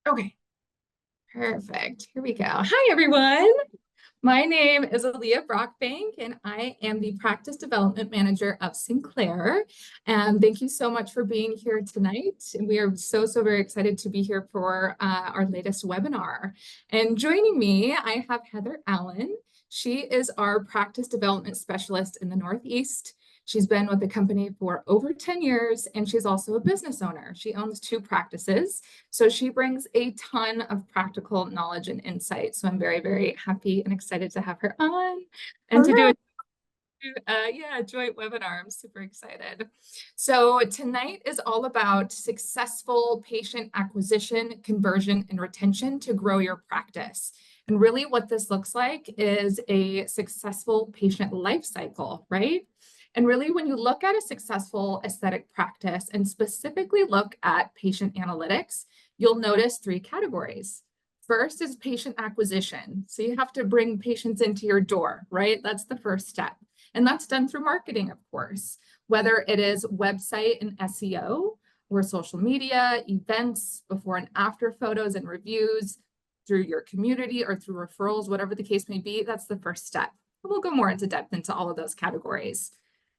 Okay, perfect. Here we go. Hi, everyone. My name is Aaliyah Brockbank, and I am the Practice Development Manager of Sinclair. And thank you so much for being here tonight. And we are so very excited to be here for our latest webinar. And joining me, I have Heather Allen. She is our Practice Development Specialist in the Northeast. She's been with the company for over 10 years, and she's also a business owner. She owns 2 practices. So she brings a ton of practical knowledge and insight. So I'm very happy and excited to have her on and to do Hello. a joint webinar. I'm super excited. So tonight is all about successful patient acquisition, conversion, and retention to grow your practice. And really what this looks like is a successful patient life cycle, right? And really, when you look at a successful aesthetic practice and specifically look at patient analytics, you'll notice 3 categories. First is patient acquisition. So you have to bring patients into your door, right? That's the first step. And that's done through marketing, of course, whether it is website and SEO or social media, events, before and after photos and reviews, through your community or through referrals, whatever the case may be. That's the first step. We'll go more into depth into all of those categories.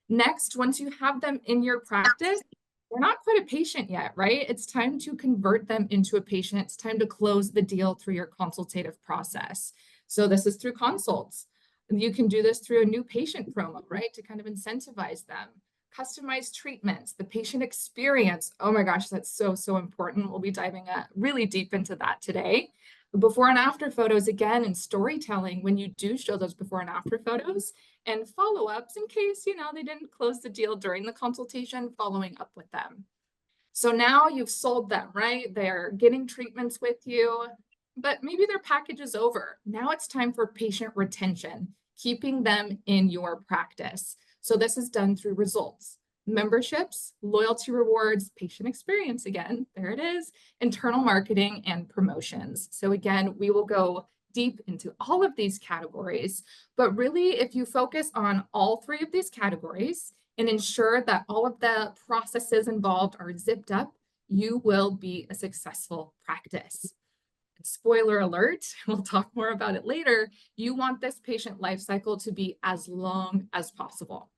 Next, once you have them in your practice, they're not quite a patient yet, right? It's time to convert them into a patient. It's time to close the deal through your consultative process. So this is through consults. You can do this through a new patient promo, right? To kind of incentivize them. Customized treatments, the patient experience. Oh my gosh, that's so important. We'll be diving really deep into that today. Before and after photos again, and storytelling when you do show those before and after photos, and follow-ups in case, they didn't close the deal during the consultation, following up with them. So now you've sold them, right? They're getting treatments with you, but maybe their package is over. Now it's time for patient retention, keeping them in your practice. So this is done through results, memberships, loyalty rewards, patient experience again, there it is, internal marketing, and promotions. So again, we will go deep into all of these categories, but really if you focus on all 3 of these categories and ensure that all of the processes involved are zipped up, you will be a successful practice. And spoiler alert, we'll talk more about it later, you want this patient life cycle to be as long as possible.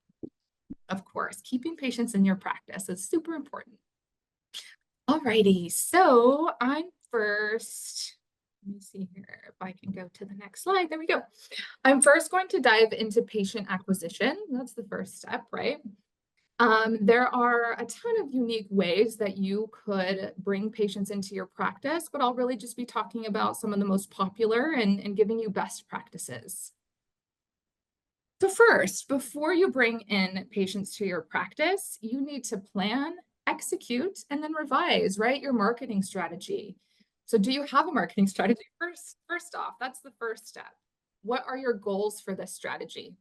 Of course, keeping patients in your practice is super important. Alrighty, so I'm first, let me see here if I can go to the next slide. There we go. I'm first going to dive into patient acquisition. That's the first step, right? There are a ton of unique ways that you could bring patients into your practice, but I'll really just be talking about some of the most popular and giving you best practices. So first, before you bring in patients to your practice, you need to plan, execute, and then revise, right? Your marketing strategy. So do you have a marketing strategy? First off, that's the first step. What are your goals for this strategy?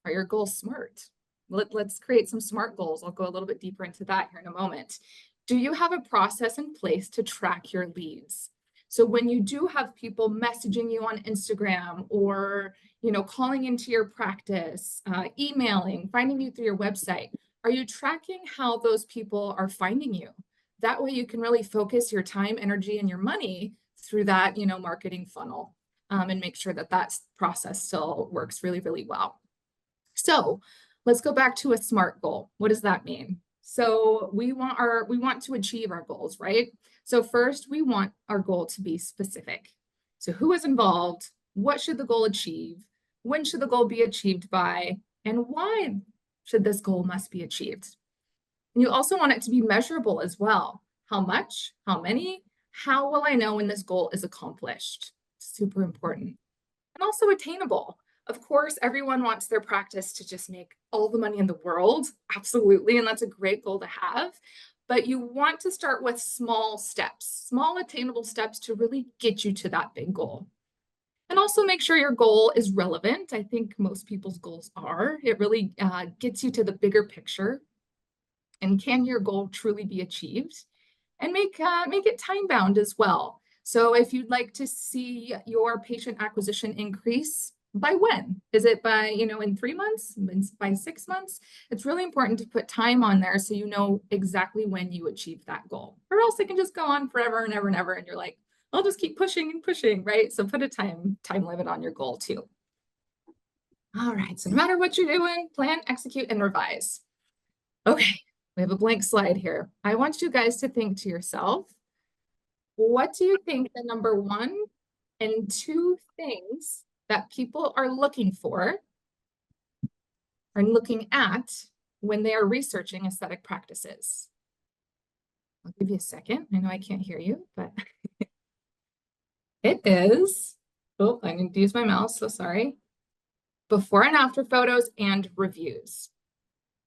Are your goals smart? Let's create some SMART goals. I'll go a little bit deeper into that here in a moment. Do you have a process in place to track your leads? So when you do have people messaging you on Instagram or calling into your practice, emailing, finding you through your website, are you tracking how those people are finding you? That way you can really focus your time, energy, and your money through that marketing funnel, and make sure that that process still works really well. So let's go back to a SMART goal. What does that mean? So we want to achieve our goals, right? So first, we want our goal to be specific. So who is involved? What should the goal achieve? When should the goal be achieved by? And why should this goal must be achieved? And you also want it to be measurable as well. How much? How many? How will I know when this goal is accomplished? Super important. And also attainable. Of course, everyone wants their practice to just make all the money in the world. Absolutely. And that's a great goal to have. But you want to start with small steps, small attainable steps to really get you to that big goal. And also make sure your goal is relevant. I think most people's goals are. It really gets you to the bigger picture. And can your goal truly be achieved? And make it time bound as well. So if you'd like to see your patient acquisition increase, by when? Is it by, in 3 months, by 6 months? It's really important to put time on there so you know exactly when you achieve that goal. Or else it can just go on forever and ever and ever. And you're like, I'll just keep pushing and pushing, right? So put a time limit on your goal too. All right, so no matter what you're doing, plan, execute, and revise. Okay, we have a blank slide here. I want you guys to think to yourself, what do you think the number 1 and 2 things that people are looking for, are looking at when they are researching aesthetic practices? I'll give you a second. I know I can't hear you, but it is, oh, I need to use my mouse, so sorry. Before and after photos and reviews.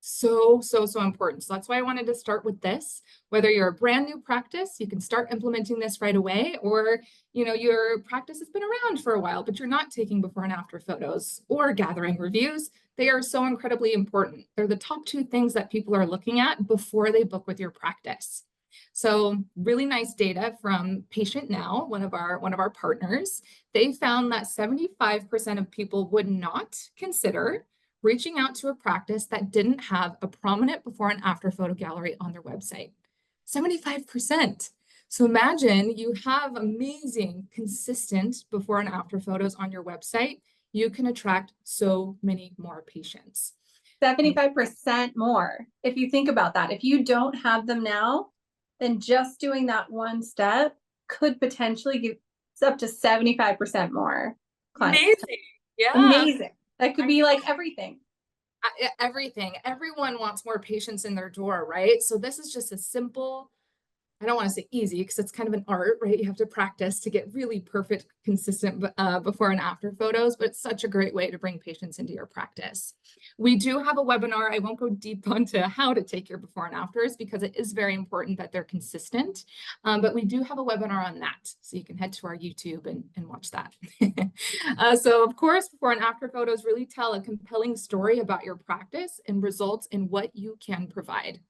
So important. So that's why I wanted to start with this. Whether you're a brand new practice, you can start implementing this right away, or your practice has been around for a while, but you're not taking before and after photos or gathering reviews. They are so incredibly important. They're the top 2 things that people are looking at before they book with your practice. So really nice data from Patient Now, one of our partners. They found that 75% of people would not consider reaching out to a practice that didn't have a prominent before and after photo gallery on their website. 75%. So imagine you have amazing, consistent before and after photos on your website. You can attract so many more patients. 75% more. If you think about that, if you don't have them now, then just doing that one step could potentially give up to 75% more clients. Amazing. Yeah. Amazing. That could be like everything. Everything. Everyone wants more patients in their door, right? So this is just a simple, I don't want to say easy because it's kind of an art, right? You have to practice to get really perfect, consistent before and after photos, but it's such a great way to bring patients into your practice. We do have a webinar. I won't go deep onto how to take your before and afters because it is very important that they're consistent, but we do have a webinar on that. So you can head to our YouTube and watch that. So of course, before and after photos really tell a compelling story about your practice and results in what you can provide.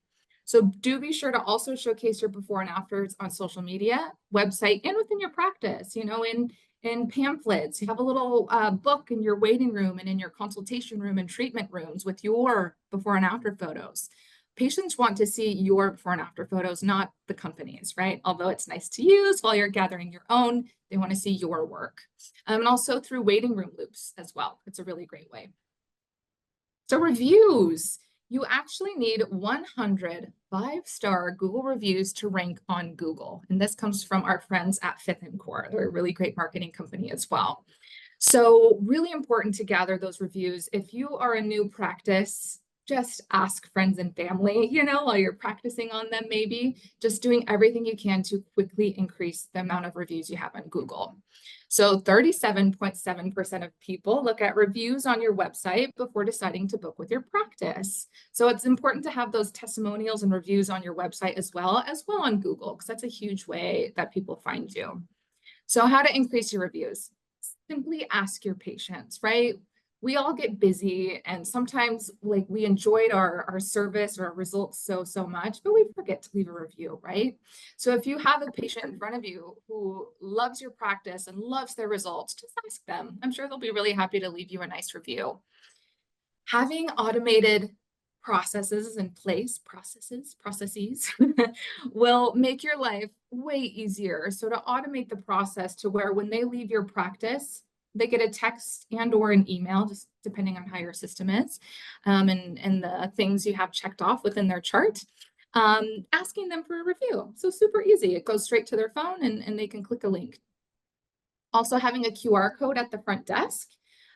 So do be sure to also showcase your before and afters on social media, website, and within your practice, in pamphlets. You have a little book in your waiting room and in your consultation room and treatment rooms with your before and after photos. Patients want to see your before and after photos, not the company's, right? Although it's nice to use while you're gathering your own, they want to see your work. And also through waiting room loops as well. It's a really great way. So reviews. You actually need 100 5-star Google reviews to rank on Google. And this comes from our friends at Fifth & Core. They're a really great marketing company as well. So really important to gather those reviews. If you are a new practice, just ask friends and family, while you're practicing on them, maybe just doing everything you can to quickly increase the amount of reviews you have on Google. So 37.7% of people look at reviews on your website before deciding to book with your practice. So it's important to have those testimonials and reviews on your website as well on Google, because that's a huge way that people find you. So how to increase your reviews? Simply ask your patients, right? We all get busy and sometimes we enjoyed our service or our results so much, but we forget to leave a review, right? So if you have a patient in front of you who loves your practice and loves their results, just ask them. I'm sure they'll be really happy to leave you a nice review. Having automated processes in place, processes will make your life way easier. So to automate the process to where when they leave your practice, they get a text and or an email, just depending on how your system is, and the things you have checked off within their chart, asking them for a review. So super easy. It goes straight to their phone and they can click a link. Also having a QR code at the front desk,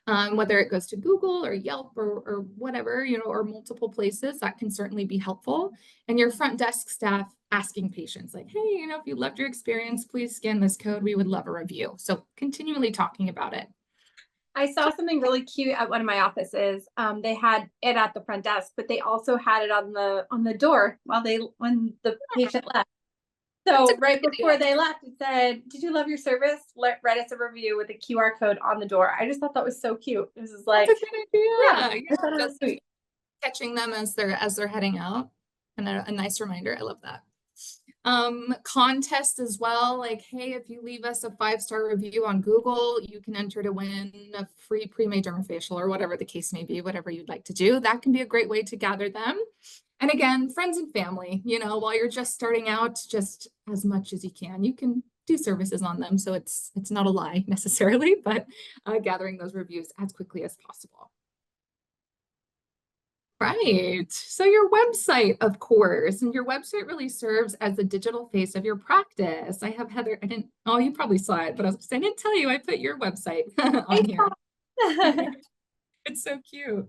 whether it goes to Google or Yelp or whatever, or multiple places, that can certainly be helpful. And your front desk staff asking patients like, hey, if you loved your experience, please scan this code. We would love a review. So continually talking about it. I saw something really cute at one of my offices. They had it at the front desk, but they also had it on the door when the patient left. So right before they left, it said, did you love your service? Write us a review with a QR code on the door. I just thought that was so cute. This is like, that's a good idea. Yeah, I thought it was sweet. Catching them as they're heading out, and a nice reminder. I love that. Contest as well, like, hey, if you leave us a 5-star review on Google, you can enter to win a free pre-made dermafacial or whatever the case may be, whatever you'd like to do. That can be a great way to gather them. And again, friends and family, while you're just starting out, just as much as you can do services on them. So it's not a lie necessarily, but gathering those reviews as quickly as possible. Right. So your website, of course, and your website really serves as the digital face of your practice. I have Heather, I didn't, oh, you probably saw it, but I didn't tell you I put your website on here. It's so cute.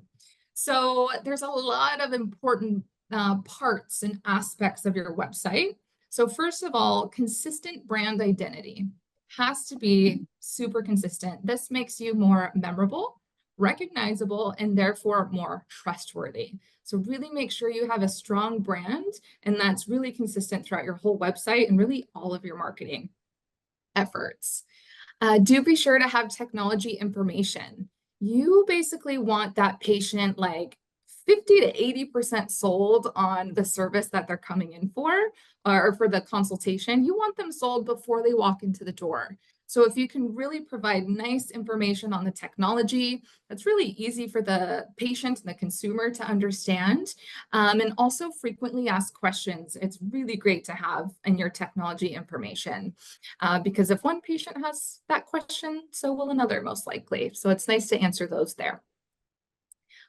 So there's a lot of important parts and aspects of your website. So first of all, consistent brand identity has to be super consistent. This makes you more memorable, recognizable, and therefore more trustworthy. So really make sure you have a strong brand and that's really consistent throughout your whole website and really all of your marketing efforts. Do be sure to have technology information. You basically want that patient like 50 to 80% sold on the service that they're coming in for, or for the consultation. You want them sold before they walk into the door. So if you can really provide nice information on the technology, that's really easy for the patient and the consumer to understand. And also frequently asked questions. It's really great to have in your technology information because if one patient has that question, so will another most likely. So it's nice to answer those there.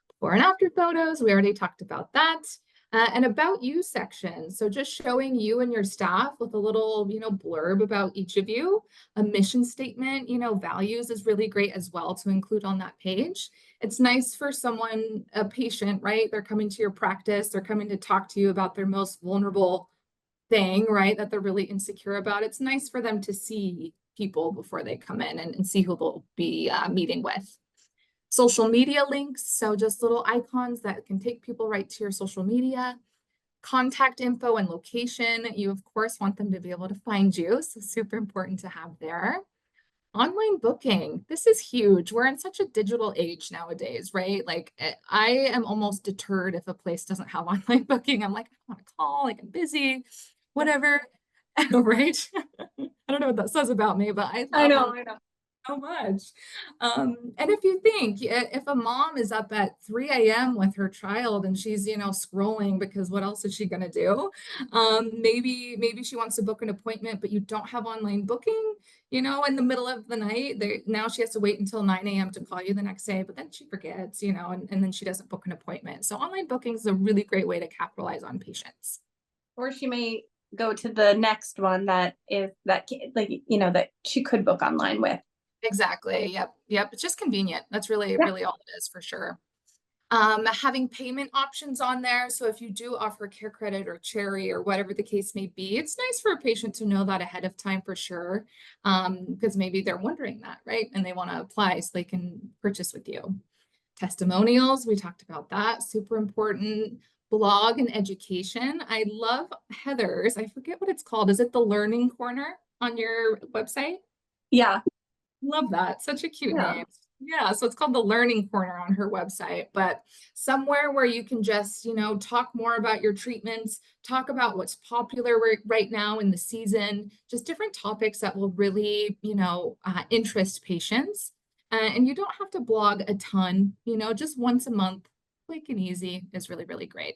Before and after photos, we already talked about that. An about you section. So just showing you and your staff with a little, blurb about each of you. A mission statement, values is really great as well to include on that page. It's nice for someone, a patient, right? They're coming to your practice, they're coming to talk to you about their most vulnerable thing, right? That they're really insecure about. It's nice for them to see people before they come in and see who they'll be meeting with. Social media links, so just little icons that can take people right to your social media. Contact info and location, you of course want them to be able to find you, so super important to have there. Online booking, this is huge. We're in such a digital age nowadays, right? Like I am almost deterred if a place doesn't have online booking. I'm like, I don't want to call, like I'm busy, whatever, right? I don't know what that says about me, but I know so much. And if you think, if a mom is up at 3 a.m. with her child and she's, scrolling because what else is she going to do? Maybe she wants to book an appointment, but you don't have online booking, in the middle of the night. Now she has to wait until 9 a.m. to call you the next day, but then she forgets, and then she doesn't book an appointment. So online booking is a really great way to capitalize on patients. Or she may go to the next one that she could book online with. Exactly. Yep. It's just convenient. That's really all it is for sure. Having payment options on there. So if you do offer Care Credit or Cherry or whatever the case may be, it's nice for a patient to know that ahead of time for sure. Because maybe they're wondering that, right? And they want to apply so they can purchase with you. Testimonials, we talked about that, super important. Blog and education. I love Heather's. I forget what it's called. Is it the Learning Corner on your website? Yeah. Love that. Such a cute name. Yeah, so it's called the Learning Corner on her website, but somewhere where you can just, talk more about your treatments, talk about what's popular right now in the season, just different topics that will really, interest patients. And you don't have to blog a ton, just once a month, quick and easy is really, really great.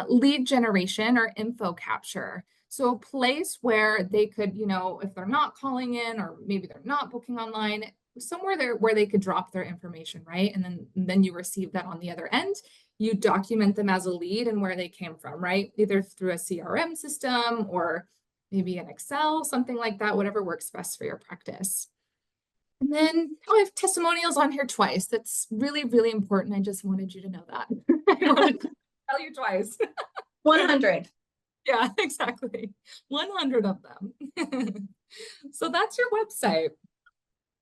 Lead generation or info capture. So a place where they could, if they're not calling in or maybe they're not booking online, somewhere there where they could drop their information, right? And then you receive that on the other end. You document them as a lead and where they came from, right? Either through a CRM system or maybe an Excel, something like that, whatever works best for your practice. And then I have testimonials on here twice. That's really, really important. I just wanted you to know that. I wanted to tell you twice. 100. Yeah, exactly. 100 of them. So that's your website.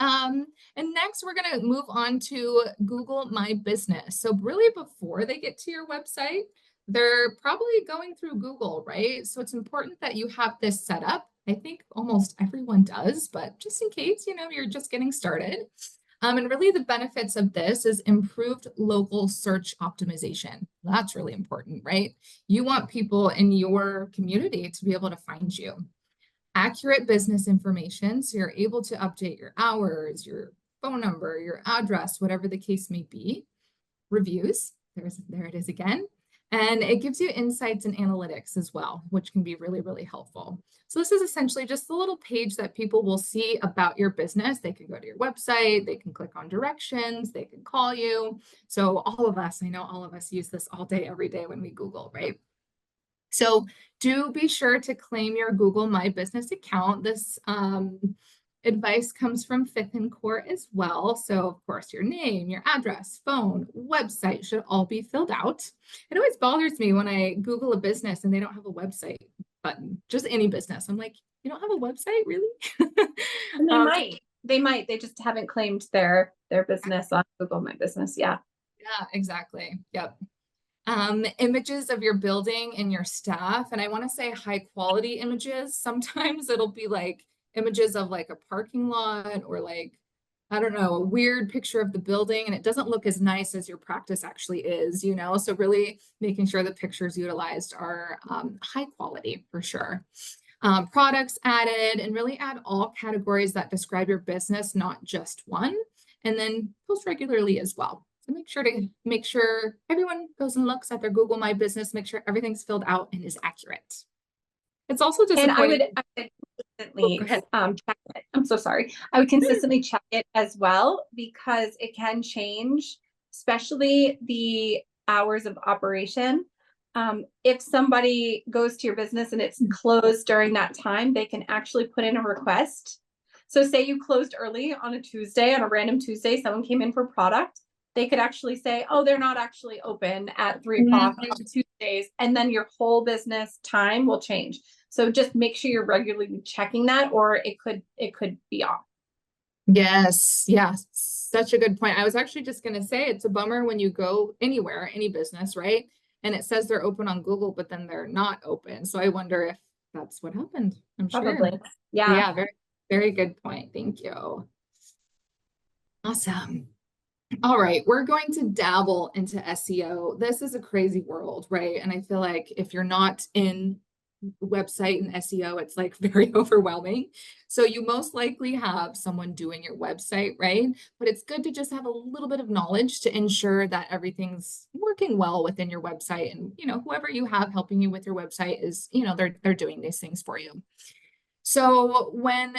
And next we're going to move on to Google My Business. So really before they get to your website, they're probably going through Google, right? So it's important that you have this set up. I think almost everyone does, but just in case, you're just getting started. And really the benefits of this is improved local search optimization. That's really important, right? You want people in your community to be able to find you. Accurate business information, so you're able to update your hours, your phone number, your address, whatever the case may be. Reviews, there it is again. And it gives you insights and analytics as well, which can be really, really helpful. So this is essentially just the little page that people will see about your business. They can go to your website, they can click on directions, they can call you. So all of us, I know all of us use this all day, every day when we Google, right? So do be sure to claim your Google My Business account. This advice comes from Fifth and Core as well. So of course, your name, your address, phone, website should all be filled out. It always bothers me when I Google a business and they don't have a website button, just any business. I'm like, you don't have a website, really? And Um, they just haven't claimed their business on Google My Business. Yeah. yeah, exactly. Yep. Images of your building and your staff. And I want to say high quality images. Sometimes it'll be like images of like a parking lot or like, I don't know, a weird picture of the building, and it doesn't look as nice as your practice actually is, you know? So really making sure the pictures utilized are high quality for sure. Products added, and really add all categories that describe your business, not just one, and then post regularly as well. So make sure everyone goes and looks at their Google My Business, make sure everything's filled out and is accurate. It's also And I disappointing. would Oh, consistently go ahead. check it. I'm so sorry. I would consistently check it as well, because it can change, especially the hours of operation. If somebody goes to your business and it's closed during that time, they can actually put in a request. So say you closed early on a Tuesday, on a random Tuesday, someone came in for product, they could actually say, oh, they're not actually open at 3 o'clock on Tuesdays, and then your whole business time will change. So just make sure you're regularly checking that, or it could be off. Yes, yes, such a good point. I was actually just going to say it's a bummer when you go anywhere, any business, right? And it says they're open on Google, but then they're not open. So I wonder if that's what happened. I'm sure. Probably. Yeah. Yeah, very, very good point. Thank you. Awesome. All right, we're going to dabble into SEO. This is a crazy world, right? And I feel like if you're not in website and SEO, it's like very overwhelming. So you most likely have someone doing your website, right? But it's good to just have a little bit of knowledge to ensure that everything's working well within your website. And, you know, whoever you have helping you with your website is, you know, they're doing these things for you. So when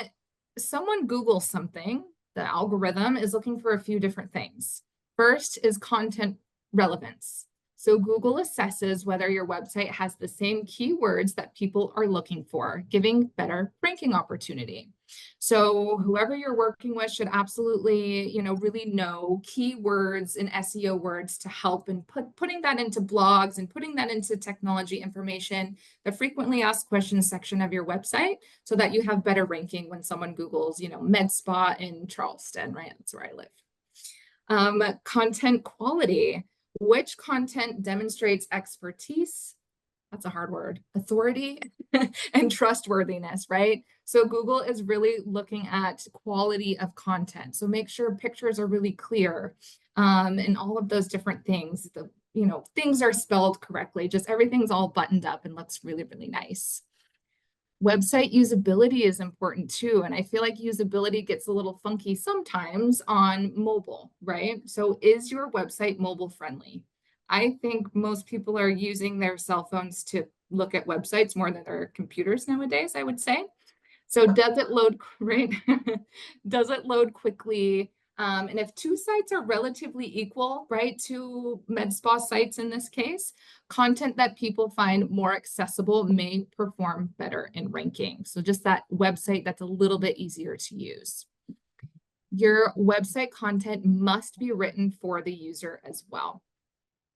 someone Googles something, the algorithm is looking for a few different things. First is content relevance. So Google assesses whether your website has the same keywords that people are looking for, giving better ranking opportunity. So whoever you're working with should absolutely, you know, really know keywords and SEO words to help in putting that into blogs and putting that into technology information, the frequently asked questions section of your website, so that you have better ranking when someone Googles, you know, med spa in Charleston, right? That's where I live. Content quality. Which content demonstrates expertise? That's a hard word. Authority and trustworthiness, right? So Google is really looking at quality of content. So make sure pictures are really clear, and all of those different things. You know, things are spelled correctly. Just everything's all buttoned up and looks really, really nice. Website usability is important too. And I feel like usability gets a little funky sometimes on mobile, right? So is your website mobile friendly? I think most people are using their cell phones to look at websites more than their computers nowadays, I would say. So does it load, right? Does it load quickly? And if two sites are relatively equal, right, two med spa sites in this case, content that people find more accessible may perform better in ranking. So just that website that's a little bit easier to use. Your website content must be written for the user as well.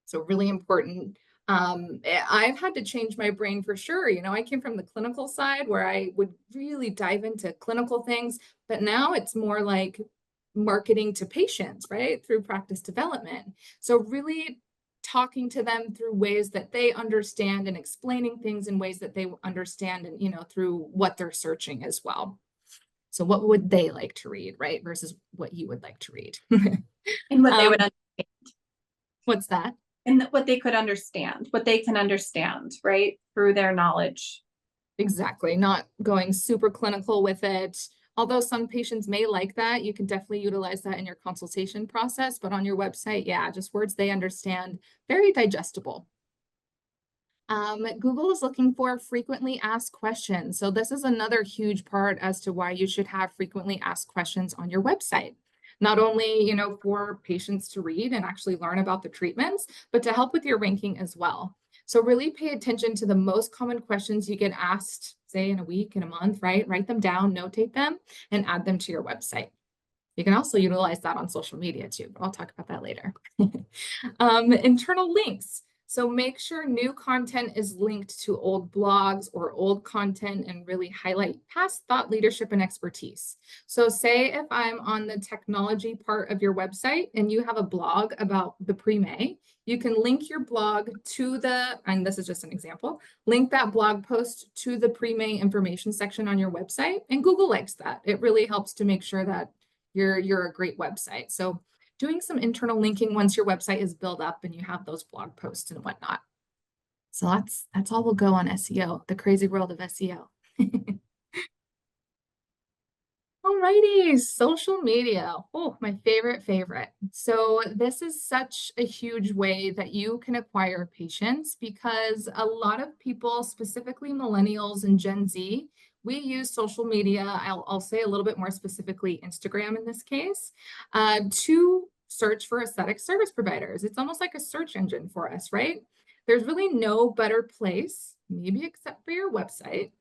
So really important. I've had to change my brain for sure. You know, I came from the clinical side where I would really dive into clinical things, but now it's more like marketing to patients, right? Through practice development. So really talking to them through ways that they understand and explaining things in ways that they understand, and, you know, through what they're searching as well. So what would they like to read, right? Versus what you would like to read. And what they would understand. What's that? And what they could understand, what they can understand, right? Through their knowledge. Exactly. Not going super clinical with it. Although some patients may like that, you can definitely utilize that in your consultation process. But on your website, yeah, just words they understand, very digestible. Google is looking for frequently asked questions. So this is another huge part as to why you should have frequently asked questions on your website. Not only, for patients to read and actually learn about the treatments, but to help with your ranking as well. So really pay attention to the most common questions you get asked, say in a week, in a month, right? Write them down, notate them, and add them to your website. You can also utilize that on social media too, but I'll talk about that later. Internal links. So make sure new content is linked to old blogs or old content and really highlight past thought leadership and expertise. So say if I'm on the technology part of your website and you have a blog about the Premay, you can link your blog to and this is just an example, link that blog post to the Premay information section on your website, and Google likes that. It really helps to make sure that you're a great website. So doing some internal linking once your website is built up and you have those blog posts and whatnot. So that's all we'll go on SEO, the crazy world of SEO. Alrighty, social media. Oh, my favorite. So this is such a huge way that you can acquire patients, because a lot of people, specifically millennials and Gen Z, we use social media. I'll say a little bit more specifically Instagram in this case, to search for aesthetic service providers. It's almost like a search engine for us, right? There's really no better place, maybe except for your website,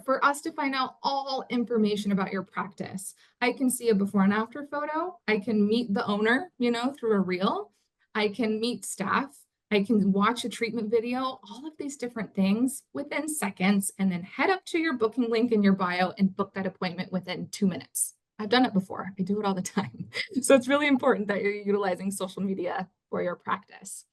for us to find out all information about your practice. I can see a before and after photo. I can meet the owner, through a reel. I can meet staff. I can watch a treatment video, all of these different things within seconds, and then head up to your booking link in your bio and book that appointment within 2 minutes. I've done it before. I do it all the time. So it's really important that you're utilizing social media for your practice.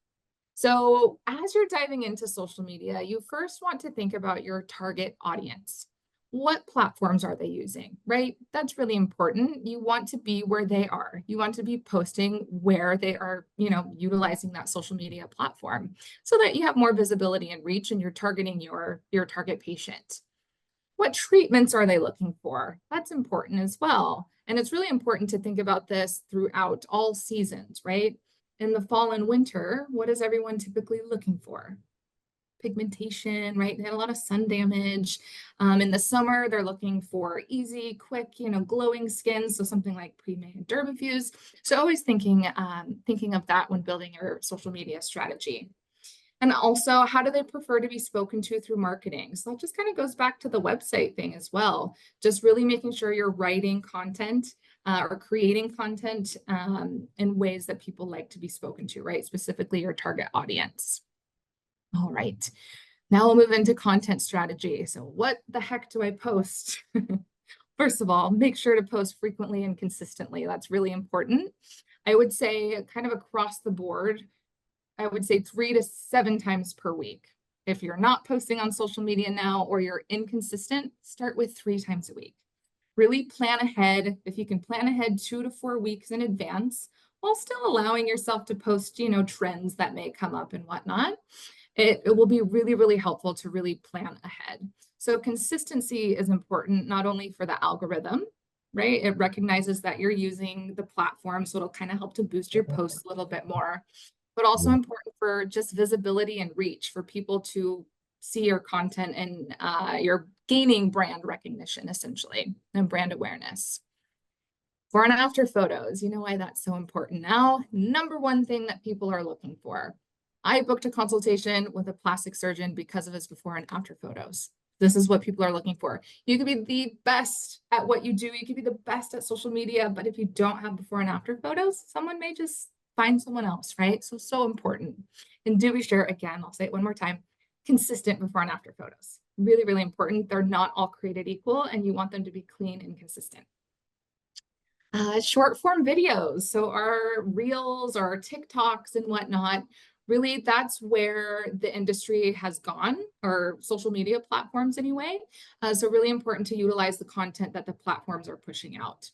So as you're diving into social media, you first want to think about your target audience. What platforms are they using, right? That's really important. You want to be where they are. You want to be posting where they are, utilizing that social media platform, so that you have more visibility and reach and you're targeting your target patient. What treatments are they looking for? That's important as well. And it's really important to think about this throughout all seasons, right? In the fall and winter, what is everyone typically looking for? Pigmentation, right? They had a lot of sun damage. In the summer, they're looking for easy, quick, glowing skin. So something like Premay and Dermafuse. So always thinking of that when building your social media strategy. And also, how do they prefer to be spoken to through marketing? So that just kind of goes back to the website thing as well. Just really making sure you're writing content or creating content in ways that people like to be spoken to, right? Specifically your target audience. All right, now we'll move into content strategy. So what the heck do I post? First of all, make sure to post frequently and consistently. That's really important. I would say kind of across the board, I would say 3 to 7 times per week. If you're not posting on social media now or you're inconsistent, start with 3 times a week. Really plan ahead. If you can plan ahead 2 to 4 weeks in advance, while still allowing yourself to post, trends that may come up and whatnot, it will be really, really helpful to really plan ahead. So consistency is important, not only for the algorithm, right? It recognizes that you're using the platform, so it'll kind of help to boost your posts a little bit more, but also important for just visibility and reach for people to see your content, and you're gaining brand recognition essentially and brand awareness. Before and after photos, you know why that's so important now? Number one thing that people are looking for. I booked a consultation with a plastic surgeon because of his before and after photos. This is what people are looking for. You could be the best at what you do. You could be the best at social media, but if you don't have before and after photos, someone may just find someone else, right? So important. And do be sure, again, I'll say it one more time, consistent before and after photos. Really, really important. They're not all created equal, and you want them to be clean and consistent. Short form videos. So our reels, our TikToks and whatnot, really that's where the industry has gone, or social media platforms anyway. So really important to utilize the content that the platforms are pushing out.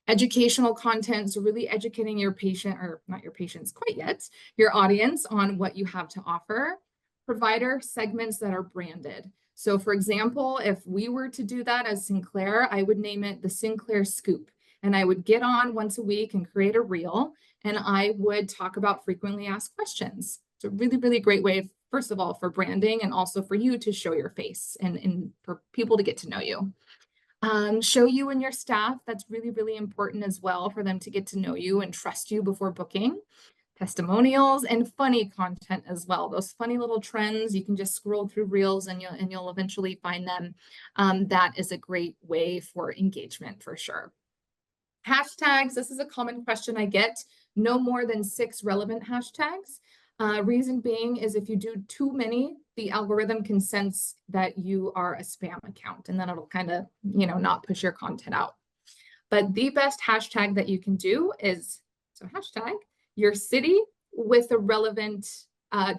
Educational content, so really educating your patient, or not your patients quite yet, your audience on what you have to offer. Provider segments that are branded. So for example, if we were to do that as Sinclair, I would name it the Sinclair Scoop. And I would get on once a week and create a reel, and I would talk about frequently asked questions. It's a really, really great way first of all, for branding and also for you to show your face and for people to get to know you. Show you and your staff. That's really, really important as well for them to get to know you and trust you before booking. Testimonials and funny content as well. Those funny little trends, you can just scroll through reels and you'll eventually find them. That is a great way for engagement for sure. Hashtags, this is a common question I get. No more than 6 relevant hashtags. Reason being is if you do too many, the algorithm can sense that you are a spam account, and then it'll kind of, not push your content out. But the best hashtag that you can do is, so hashtag your city with a relevant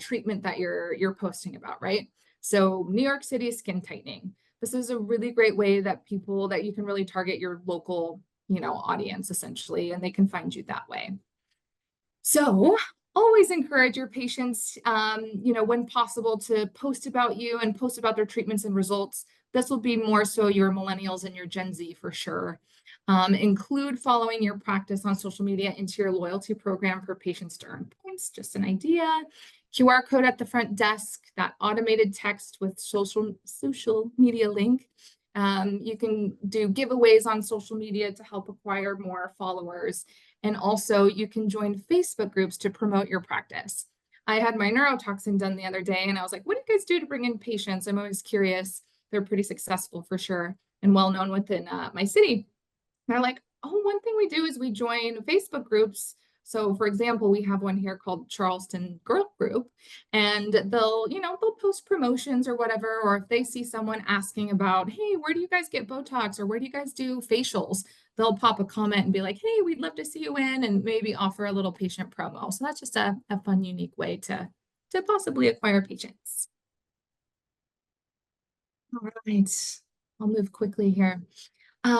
treatment that you're posting about, right? So New York City skin tightening. This is a really great way that you can really target your local, audience essentially, and they can find you that way. So always encourage your patients, when possible, to post about you and post about their treatments and results. This will be more so your millennials and your Gen Z for sure. Include following your practice on social media into your loyalty program for patients to earn points, just an idea. QR code at the front desk, that automated text with social media link. You can do giveaways on social media to help acquire more followers. And also you can join Facebook groups to promote your practice. I had my neurotoxin done the other day and I was like, what do you guys do to bring in patients? I'm always curious. They're pretty successful for sure and well known within my city. They're like, oh, one thing we do is we join Facebook groups. So for example, we have one here called Charleston Girl Group, and they'll post promotions or whatever, or if they see someone asking about, hey, where do you guys get Botox or where do you guys do facials? They'll pop a comment and be like, hey, we'd love to see you in, and maybe offer a little patient promo. So that's just a fun, unique way to possibly acquire patients. All right, I'll move quickly here.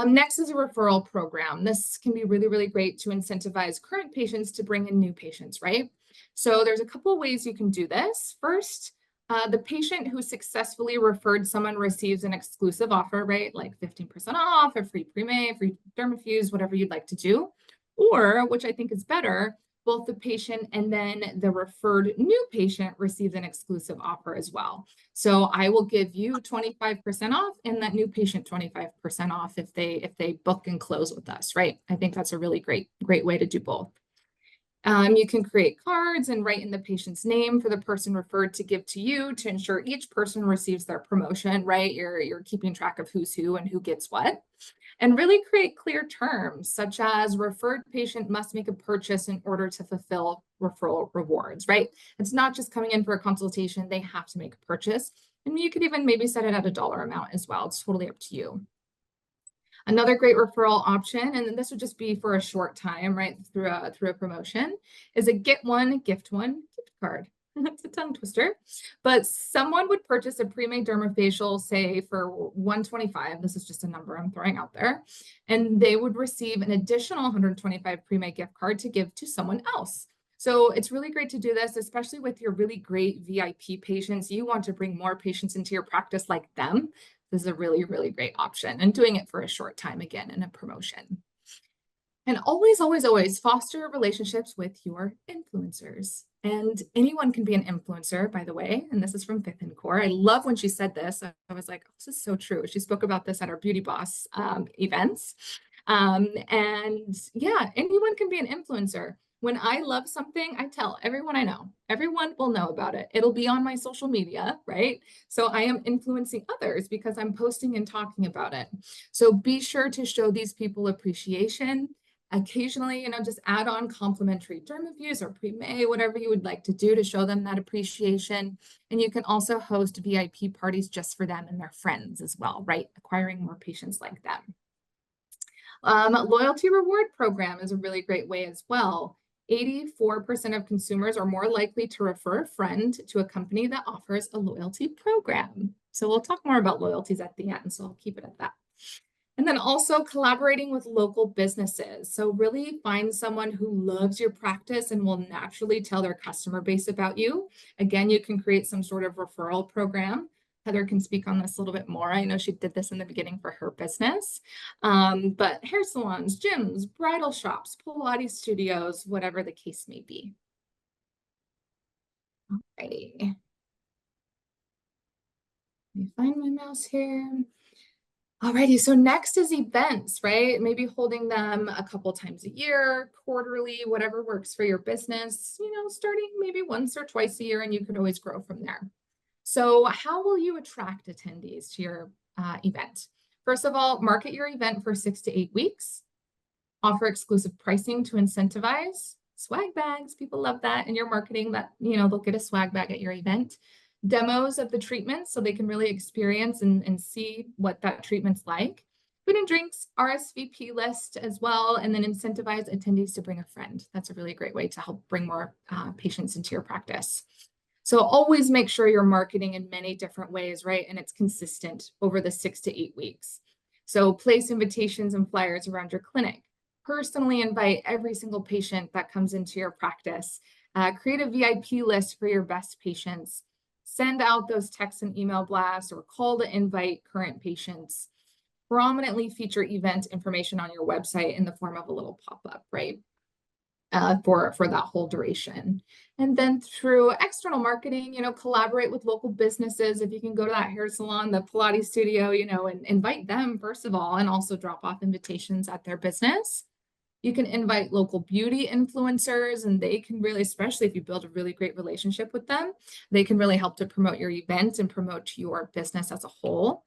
Next is a referral program. This can be really, really great to incentivize current patients to bring in new patients, right? So there's a couple of ways you can do this. First, the patient who successfully referred someone receives an exclusive offer, right? Like 15% off, a free pre-May, free Dermafuse, whatever you'd like to do. Or, which I think is better, both the patient and then the referred new patient receives an exclusive offer as well. So I will give you 25% off and that new patient 25% off if they book and close with us, right? I think that's a really great way to do both. You can create cards and write in the patient's name for the person referred to give to you to ensure each person receives their promotion, right? You're keeping track of who's who and who gets what. And really create clear terms, such as referred patient must make a purchase in order to fulfill referral rewards, right? It's not just coming in for a consultation, they have to make a purchase. And you could even maybe set it at a dollar amount as well. It's totally up to you. Another great referral option, and this would just be for a short time, right, through a promotion, is a get one, gift one gift card. That's a tongue twister, but someone would purchase a pre-made dermafacial, say for $125. This is just a number I'm throwing out there, and they would receive an additional $125 pre-made gift card to give to someone else. So it's really great to do this, especially with your really great VIP patients. You want to bring more patients into your practice like them. This is a really, really great option, and doing it for a short time again in a promotion. And always, always, always foster relationships with your influencers. And anyone can be an influencer, by the way. And this is from Fifth and Core. I love when she said this. I was like, oh, this is so true. She spoke about this at our Beauty Boss events. And yeah, anyone can be an influencer. When I love something, I tell everyone I know. Everyone will know about it. It'll be on my social media, right? So I am influencing others because I'm posting and talking about it. So be sure to show these people appreciation. Occasionally, just add on complimentary Dermafuse or pre-May, whatever you would like to do to show them that appreciation. And you can also host VIP parties just for them and their friends as well, right? Acquiring more patients like them. Loyalty reward program is a really great way as well. 84% of consumers are more likely to refer a friend to a company that offers a loyalty program. So we'll talk more about loyalties at the end, so I'll keep it at that. And then also collaborating with local businesses. So really find someone who loves your practice and will naturally tell their customer base about you. Again, you can create some sort of referral program. Heather can speak on this a little bit more. I know she did this in the beginning for her business. But hair salons, gyms, bridal shops, Pilates studios, whatever the case may be. Alrighty. Let me find my mouse here. Alrighty, so next is events, right? Maybe holding them a couple times a year, quarterly, whatever works for your business, starting maybe once or twice a year, and you can always grow from there. So how will you attract attendees to your event? First of all, market your event for 6 to 8 weeks. Offer exclusive pricing to incentivize. Swag bags, people love that. And your marketing that, they'll get a swag bag at your event. Demos of the treatment so they can really experience and see what that treatment's like. Food and drinks, RSVP list as well, and then incentivize attendees to bring a friend. That's a really great way to help bring more patients into your practice. So always make sure you're marketing in many different ways, right? And it's consistent over the 6 to 8 weeks. So place invitations and flyers around your clinic. Personally invite every single patient that comes into your practice. Create a VIP list for your best patients. Send out those text and email blasts or call to invite current patients. Prominently feature event information on your website in the form of a little pop-up, right? For that whole duration. And then through external marketing, collaborate with local businesses. If you can go to that hair salon, the Pilates studio, and invite them first of all, and also drop off invitations at their business. You can invite local beauty influencers, and they can really, especially if you build a really great relationship with them, they can really help to promote your event and promote your business as a whole.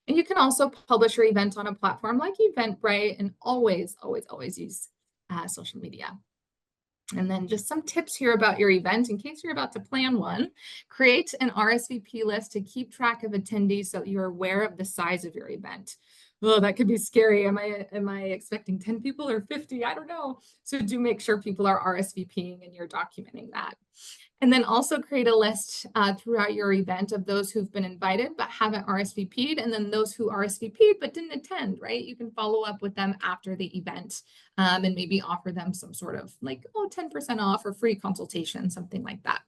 And you can also publish your event on a platform like Eventbrite, and always, always, always use social media. And then just some tips here about your event in case you're about to plan one. Create an RSVP list to keep track of attendees so you're aware of the size of your event. Oh, that could be scary. Am I expecting 10 people or 50? I don't know. So do make sure people are RSVPing and you're documenting that. And then also create a list throughout your event of those who've been invited but haven't RSVP'd, and then those who RSVP'd but didn't attend, right? You can follow up with them after the event and maybe offer them some sort of 10% off or free consultation, something like that.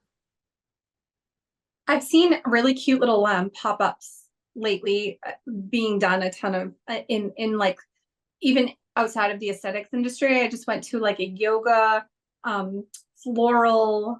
I've seen really cute little pop-ups lately being done a ton of in even outside of the aesthetics industry. I just went to a yoga floral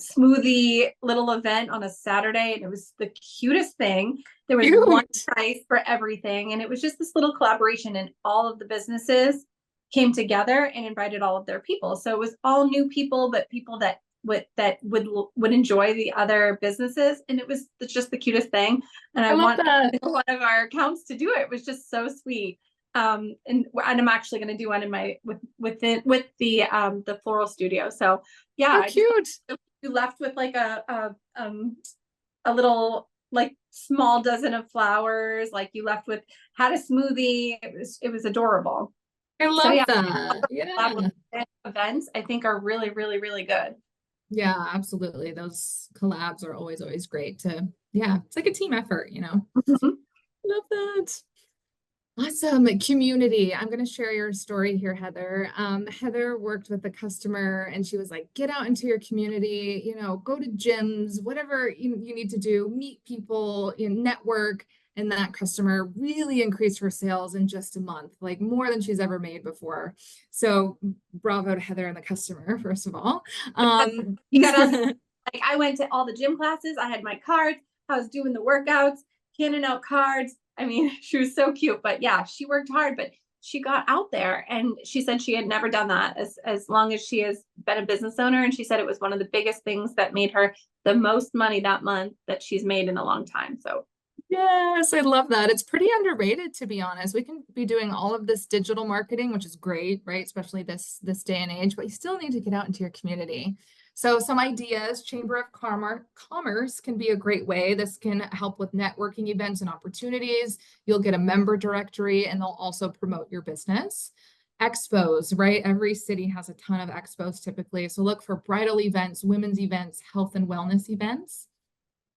smoothie little event on a Saturday, and it was the cutest thing. There was one price for everything, and it was just this little collaboration, and all of the businesses came together and invited all of their people. So it was all new people, but people that would enjoy the other businesses, and it's just the cutest thing. And I want one of our accounts to do it. It was just so sweet. And I'm actually going to do one in my with the floral studio. So yeah, cute. You left with a little small dozen of flowers. You left with had a smoothie. It was adorable. I love that. Yeah. Events I think are really, really, really good. Yeah, absolutely. Those collabs are always, always great it's like a team effort, Mm-hmm. Love that. Awesome. Community. I'm going to share your story here, Heather. Heather worked with a customer and she was like, get out into your community, go to gyms, whatever you need to do, meet people, network. And that customer really increased her sales in just a month, more than she's ever made before. So bravo to Heather and the customer, first of all. You gotta, I went to all the gym classes. I had my cards. I was doing the workouts, handing out cards. I mean, she was so cute, but yeah, she worked hard, but she got out there, and she said she had never done that as long as she has been a business owner. And she said it was one of the biggest things that made her the most money that month that she's made in a long time. So yes, I love that. It's pretty underrated, to be honest. We can be doing all of this digital marketing, which is great, right? Especially this day and age, but you still need to get out into your community. So some ideas, Chamber of Commerce can be a great way. This can help with networking events and opportunities. You'll get a member directory, and they'll also promote your business. Expos, right? Every city has a ton of expos typically. So look for bridal events, women's events, health and wellness events.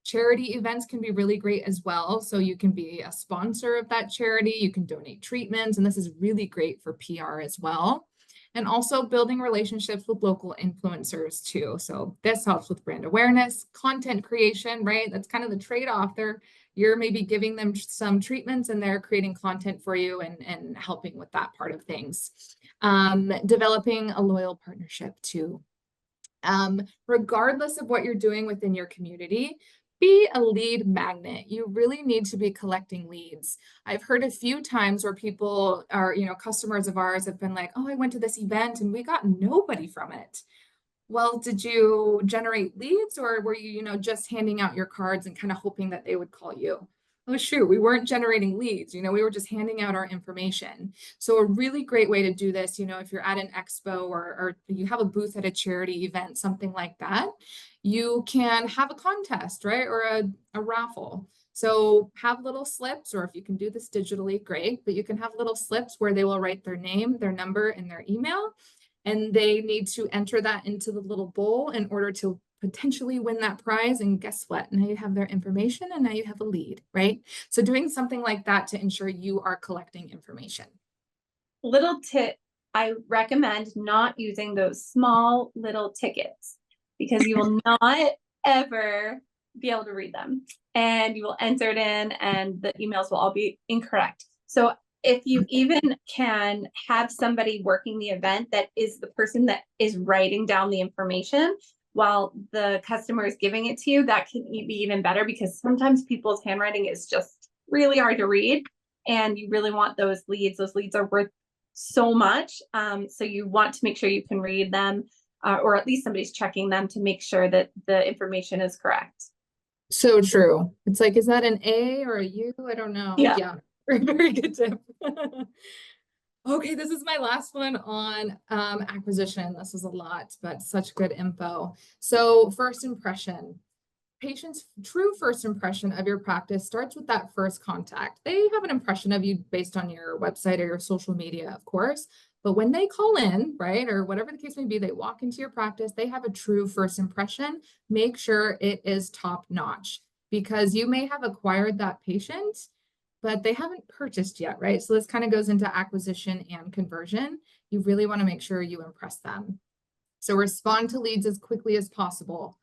Charity events can be really great as well. So you can be a sponsor of that charity. You can donate treatments, and this is really great for PR as well. And also building relationships with local influencers too. So this helps with brand awareness, content creation, right? That's kind of the trade-off there. You're maybe giving them some treatments and they're creating content for you and helping with that part of things. Developing a loyal partnership too. Regardless of what you're doing within your community, Be a lead magnet. You really need to be collecting leads. I've heard a few times where people are, customers of ours have been like, oh, I went to this event and we got nobody from it. Well, did you generate leads or were you, just handing out your cards and kind of hoping that they would call you? Oh, shoot, we weren't generating leads, we were just handing out our information. So a really great way to do this, if you're at an expo or you have a booth at a charity event, something like that, you can have a contest, right? Or a raffle. So have little slips, or if you can do this digitally, great, but you can have little slips where they will write their name, their number, and their email, and they need to enter that into the little bowl in order to potentially win that prize. And guess what? Now you have their information and now you have a lead, right? So doing something like that to ensure you are collecting information. Little tip, I recommend not using those small little tickets because you will not ever be able to read them and you will enter it in and the emails will all be incorrect. So if you even can have somebody working the event that is the person that is writing down the information while the customer is giving it to you, that can be even better because sometimes people's handwriting is just really hard to read and you really want those leads. Those leads are worth so much. So you want to make sure you can read them or at least somebody's checking them to make sure that the information is correct. So true. It's like, is that an A or a U? I don't know. Yeah. Very good tip. Okay, this is my last one on acquisition. This is a lot, but such good info. So first impression. Patients' true first impression of your practice starts with that first contact. They have an impression of you based on your website or your social media, of course. But when they call in, right, or whatever the case may be, they walk into your practice, they have a true first impression. Make sure it is top notch because you may have acquired that patient, but they haven't purchased yet, right? So this kind of goes into acquisition and conversion. You really want to make sure you impress them. So respond to leads as quickly as possible.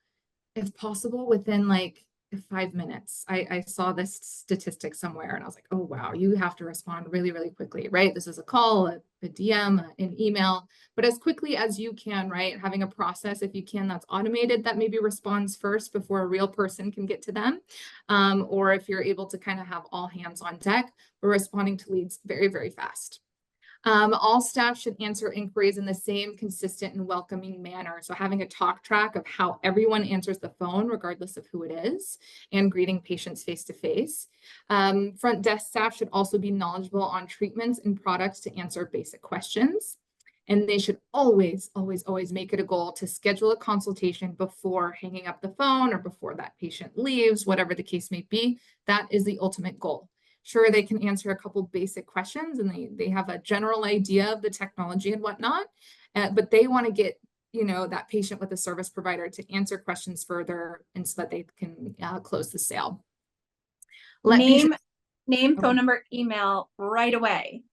If possible, within like 5 minutes. I saw this statistic somewhere and I was like, oh, wow, you have to respond really, really quickly, right? This is a call, a DM, an email, but as quickly as you can, right? Having a process, if you can, that's automated, that maybe responds first before a real person can get to them. Or if you're able to kind of have all hands on deck, we're responding to leads very, very fast. All staff should answer inquiries in the same consistent and welcoming manner. So having a talk track of how everyone answers the phone, regardless of who it is, and greeting patients face to face. Front desk staff should also be knowledgeable on treatments and products to answer basic questions. And they should always, always, always make it a goal to schedule a consultation before hanging up the phone or before that patient leaves, whatever the case may be. That is the ultimate goal. Sure, they can answer a couple basic questions and they have a general idea of the technology and whatnot, but they want to get, that patient with a service provider to answer questions further and so that they can close the sale. Name, phone number, email right away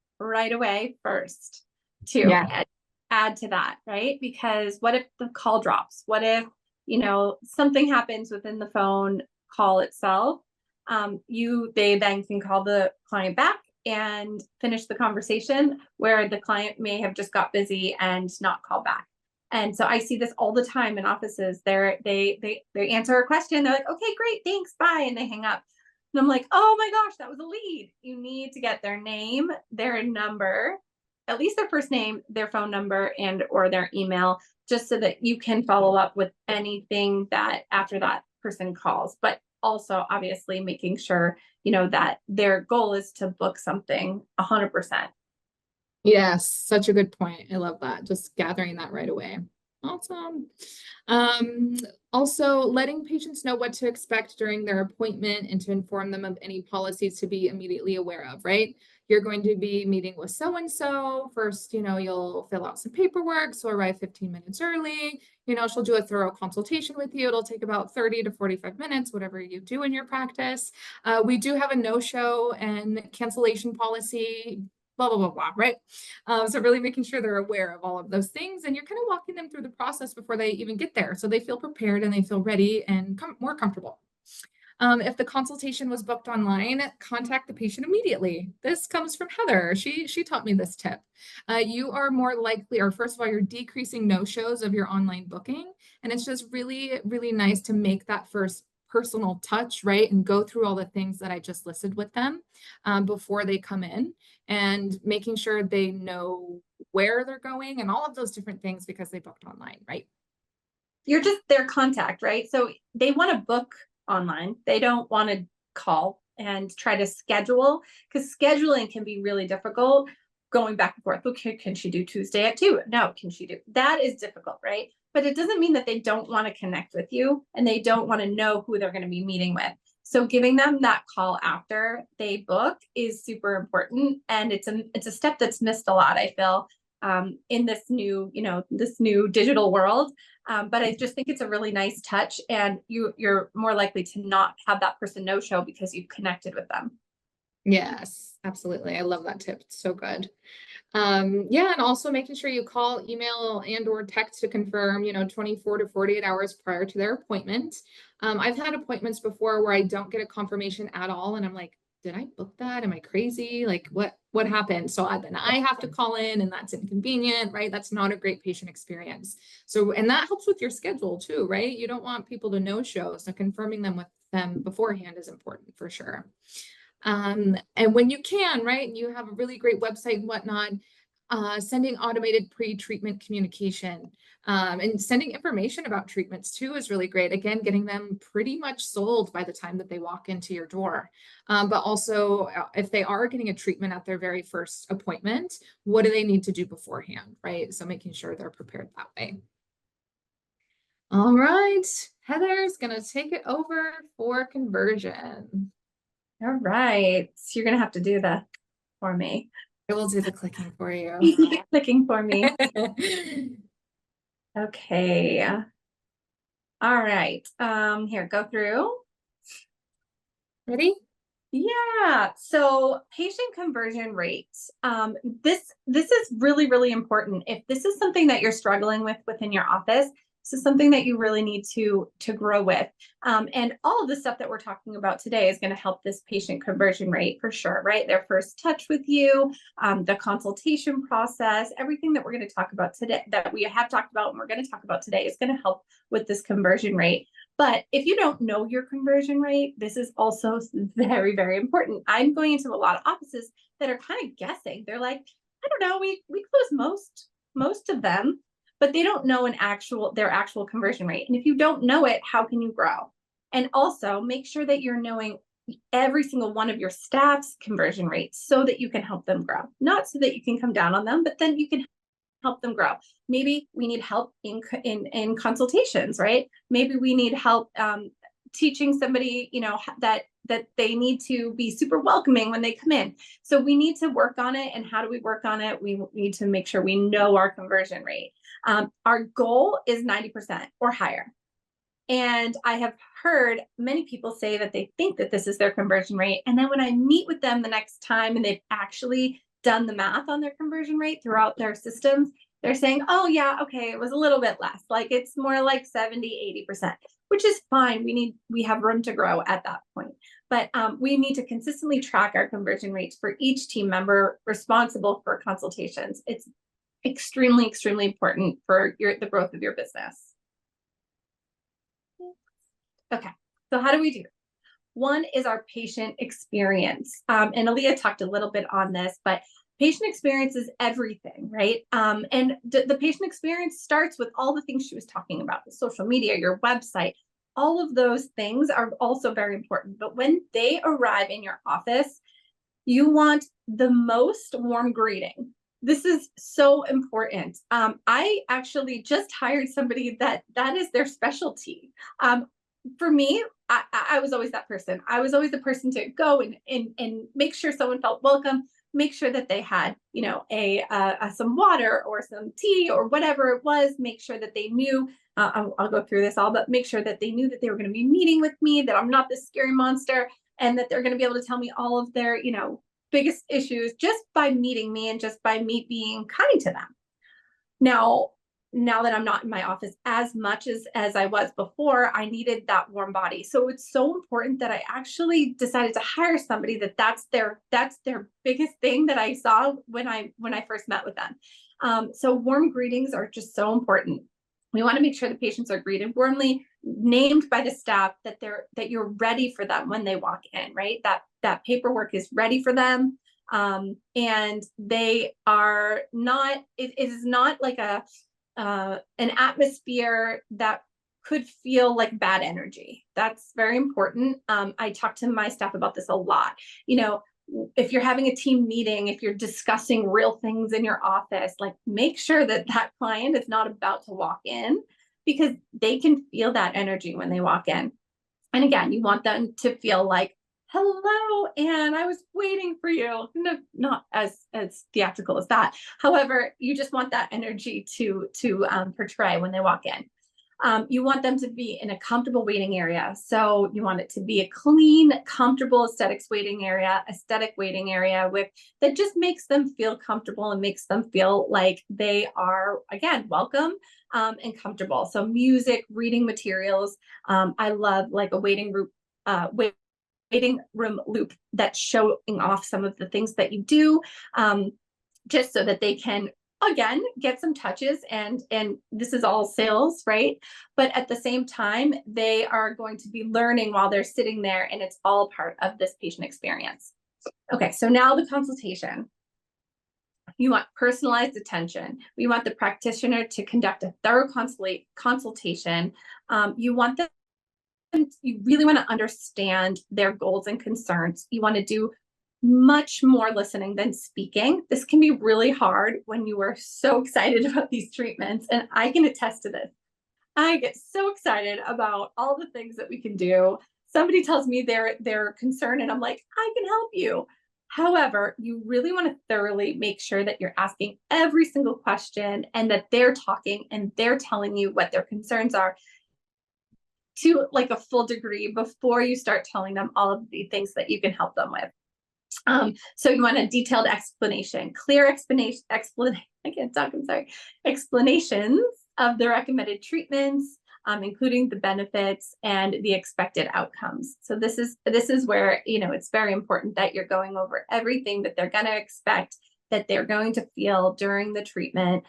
first to add to that, right? Because what if the call drops? What if, something happens within the phone call itself? They then can call the client back and finish the conversation where the client may have just got busy and not call back. And so I see this all the time in offices. They answer a question. They're like, okay, great, thanks, bye. And they hang up. And I'm like, oh my gosh, that was a lead. You need to get their name, their number, at least their first name, their phone number, and or their email, just so that you can follow up with anything that after that person calls. But also obviously making sure, that their goal is to book something 100%. Yes, such a good point. I love that. Just gathering that right away. Awesome. Also letting patients know what to expect during their appointment and to inform them of any policies to be immediately aware of, right? You're going to be meeting with so-and-so. First, you'll fill out some paperwork. So arrive 15 minutes early. She'll do a thorough consultation with you. It'll take about 30 to 45 minutes, whatever you do in your practice. We do have a no-show and cancellation policy, blah, blah, blah, blah, right? So really making sure they're aware of all of those things and you're kind of walking them through the process before they even get there. So they feel prepared and they feel ready and more comfortable. If the consultation was booked online, contact the patient immediately. This comes from Heather. She taught me this tip. You are more likely, or first of all, you're decreasing no-shows of your online booking. And it's just really, really nice to make that first personal touch, right? And go through all the things that I just listed with them before they come in, and making sure they know where they're going and all of those different things because they booked online, right? You're just their contact, right? So they want to book online. They don't want to call and try to schedule, because scheduling can be really difficult, going back and forth. Okay, can she do Tuesday at 2? No, can she do that? Is difficult, right? But it doesn't mean that they don't want to connect with you and they don't want to know who they're going to be meeting with. So giving them that call after they book is super important. And it's a step that's missed a lot, I feel, in this new, this new digital world. But I just think it's a really nice touch, and you're more likely to not have that person no show because you've connected with them. Yes, absolutely. I love that tip. It's so good. Yeah, and also making sure you call, email, and or text to confirm, 24 to 48 hours prior to their appointment. I've had appointments before where I don't get a confirmation at all, and I'm like, did I book that? Am I crazy? Like, what happened? So then I have to call in, and that's inconvenient, right? That's not a great patient experience. So, and that helps with your schedule too, right? You don't want people to no show, so confirming them with them beforehand is important for sure. And when you can, right, and you have a really great website and whatnot, sending automated pre-treatment communication, and sending information about treatments too is really great. Again, getting them pretty much sold by the time that they walk into your door. But also, if they are getting a treatment at their very first appointment, what do they need to do beforehand, right? So making sure they're prepared that way. All right, Heather's gonna take it over for conversion. All right. So you're going to have to do that for me. I will do the clicking for you. Clicking for me. Okay. All right. Here, go through. Ready? Yeah. So patient conversion rates. This is really, really important. If this is something that you're struggling with within your office, this is something that you really need to grow with. And all of the stuff that we're talking about today is going to help this patient conversion rate for sure, right? Their first touch with you, the consultation process, everything that we're going to talk about today, that we have talked about and we're going to talk about today, is going to help with this conversion rate. But if you don't know your conversion rate, this is also very, very important. I'm going into a lot of offices that are kind of guessing. They're like, I don't know, we close most of them, but they don't know their actual conversion rate. And if you don't know it, how can you grow? And also make sure that you're knowing every single one of your staff's conversion rates so that you can help them grow. Not so that you can come down on them, but then you can help them grow. Maybe we need help in consultations, right? Maybe we need help teaching somebody, that they need to be super welcoming when they come in. So we need to work on it. And how do we work on it? We need to make sure we know our conversion rate. Our goal is 90% or higher. And I have heard many people say that they think that this is their conversion rate. And then when I meet with them the next time and they've actually done the math on their conversion rate throughout their systems, they're saying, oh yeah, okay, it was a little bit less. Like it's more like 70, 80%, which is fine. We have room to grow at that point. But we need to consistently track our conversion rates for each team member responsible for consultations. It's extremely, extremely important for the growth of your business. Okay, so how do we do it? One is our patient experience. And Aaliyah talked a little bit on this, but patient experience is everything, right? And the patient experience starts with all the things she was talking about, the social media, your website. All of those things are also very important. But when they arrive in your office, you want the most warm greeting. This is so important. I actually just hired somebody that is their specialty. For me, I was always that person. I was always the person to go and make sure someone felt welcome, make sure that they had, some water or some tea or whatever it was, make sure that they knew, I'll go through this all, but make sure that they knew that they were going to be meeting with me, that I'm not this scary monster, and that they're going to be able to tell me all of their, biggest issues just by meeting me and just by me being kind to them. Now that I'm not in my office as much as I was before, I needed that warm body. So it's so important that I actually decided to hire somebody that's their biggest thing that I saw when I first met with them. So warm greetings are just so important. We want to make sure the patients are greeted warmly. named by the staff that you're ready for them when they walk in, right? That paperwork is ready for them. And they are not, it is not like an atmosphere that could feel like bad energy. That's very important. I talk to my staff about this a lot. You know, if you're having a team meeting, if you're discussing real things in your office, like make sure that that client is not about to walk in, because they can feel that energy when they walk in. And again, you want them to feel like, hello, Anne, I was waiting for you. No, not as theatrical as that. However, you just want that energy to portray when they walk in. You want them to be in a comfortable waiting area. So you want it to be a clean, comfortable aesthetic waiting area with that just makes them feel comfortable and makes them feel like they are, again, welcome and comfortable. So music, reading materials. I love like a waiting room loop that's showing off some of the things that you do, just so that they can, again, get some touches, and this is all sales, right? But at the same time, they are going to be learning while they're sitting there, and it's all part of this patient experience. Okay, so now the consultation. You want personalized attention. We want the practitioner to conduct a thorough consultation. You want them, you really want to understand their goals and concerns. You want to do much more listening than speaking. This can be really hard when you are so excited about these treatments, and I can attest to this. I get so excited about all the things that we can do. Somebody tells me their concern, and I'm like, I can help you. However, you really want to thoroughly make sure that you're asking every single question, and that they're talking and they're telling you what their concerns are to like a full degree before you start telling them all of the things that you can help them with. So you want a detailed explanation, clear explanations of the recommended treatments, including the benefits and the expected outcomes. So this is where, you know, it's very important that you're going over everything that they're going to expect, that they're going to feel during the treatment.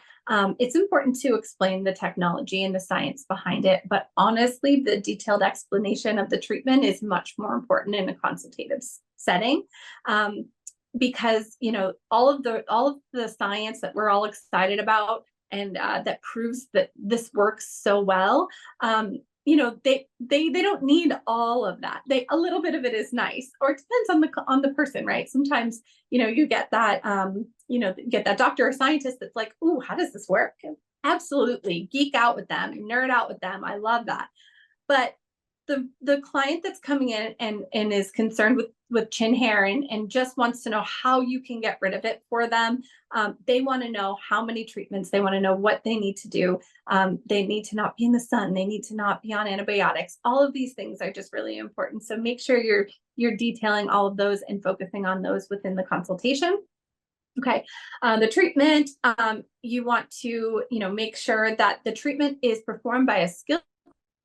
It's important to explain the technology and the science behind it, but honestly, the detailed explanation of the treatment is much more important in a consultative setting, because, you know, all of the science that we're all excited about and that proves that this works so well, you know, they don't need all of that. A little bit of it is nice, or it depends on the person, right? Sometimes, you know, you get that you know, get that doctor or scientist that's like, ooh, how does this work? Absolutely, geek out with them, nerd out with them. I love that. But the client that's coming in and is concerned with chin hair and just wants to know how you can get rid of it for them. They want to know how many treatments, they want to know what they need to do. They need to not be in the sun. They need to not be on antibiotics. All of these things are just really important. So make sure you're detailing all of those and focusing on those within the consultation. Okay, the treatment, you want to, you know, make sure that the treatment is performed by a skilled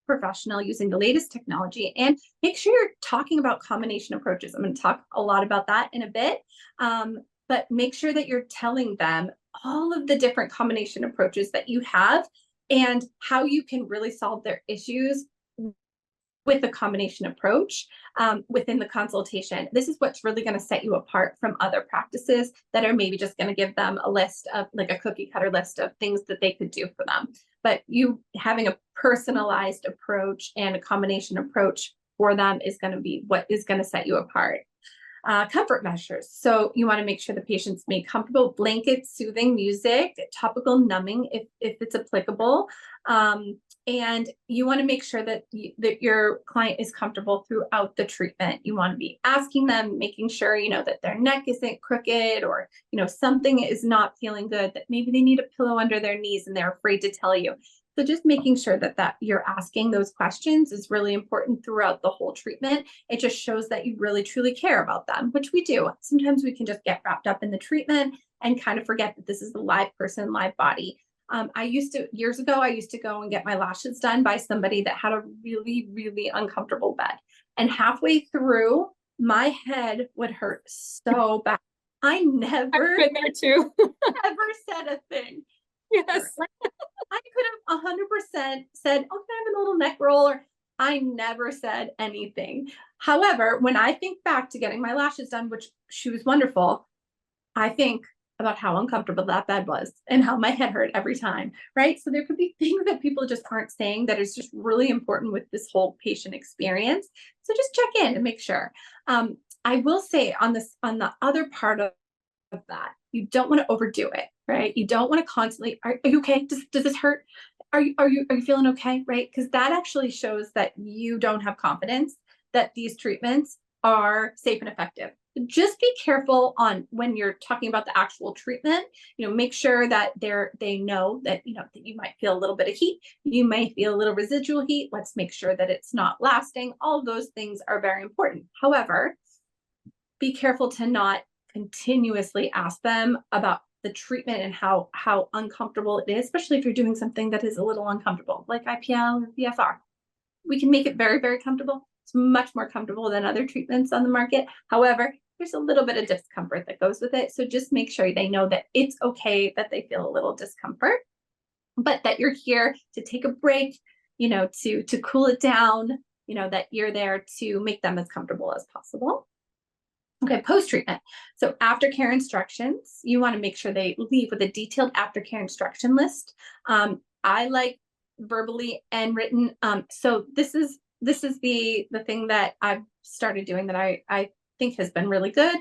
professional using the latest technology, and make sure you're talking about combination approaches. I'm going to talk a lot about that in a bit, but make sure that you're telling them all of the different combination approaches that you have and how you can really solve their issues with a combination approach within the consultation. This is what's really going to set you apart from other practices that are maybe just going to give them a list of, like, a cookie cutter list of things that they could do for them. But you having a personalized approach and a combination approach for them is going to be what is going to set you apart. Comfort measures. So you want to make sure the patient's made comfortable, blankets, soothing music, topical numbing if it's applicable. And you want to make sure that that your client is comfortable throughout the treatment. You want to be asking them, making sure, you know, that their neck isn't crooked, or, you know, something is not feeling good, that maybe they need a pillow under their knees and they're afraid to tell you. So just making sure that you're asking those questions is really important throughout the whole treatment. It just shows that you really truly care about them, which we do. Sometimes we can just get wrapped up in the treatment and kind of forget that this is a live person, live body. Years ago, I used to go and get my lashes done by somebody that had a really, really uncomfortable bed. And halfway through, my head would hurt so bad. I never, I've been there too. never said a thing. Yes. Like, I could have 100% said, okay, I'm having a little neck roll, or I never said anything. However, when I think back to getting my lashes done, which she was wonderful, I think about how uncomfortable that bed was and how my head hurt every time, right? So there could be things that people just aren't saying that is just really important with this whole patient experience. So just check in and make sure. I will say on this, on the other part of that, you don't want to overdo it, right? You don't want to constantly, are you okay? Does this hurt? Are you feeling okay? Right? Because that actually shows that you don't have confidence that these treatments are safe and effective. Just be careful on when you're talking about the actual treatment, make sure that they know that, that you might feel a little bit of heat, you may feel a little residual heat. Let's make sure that it's not lasting. All of those things are very important. However, be careful to not continuously ask them about the treatment and how uncomfortable it is, especially if you're doing something that is a little uncomfortable, like IPL or VFR. We can make it very, very comfortable. It's much more comfortable than other treatments on the market. However, there's a little bit of discomfort that goes with it. So just make sure they know that it's okay that they feel a little discomfort, but that you're here to take a break, to cool it down, that you're there to make them as comfortable as possible. Okay, post-treatment. So aftercare instructions, you want to make sure they leave with a detailed aftercare instruction list. I like verbally and written. So this is the thing that I've started doing that I think has been really good,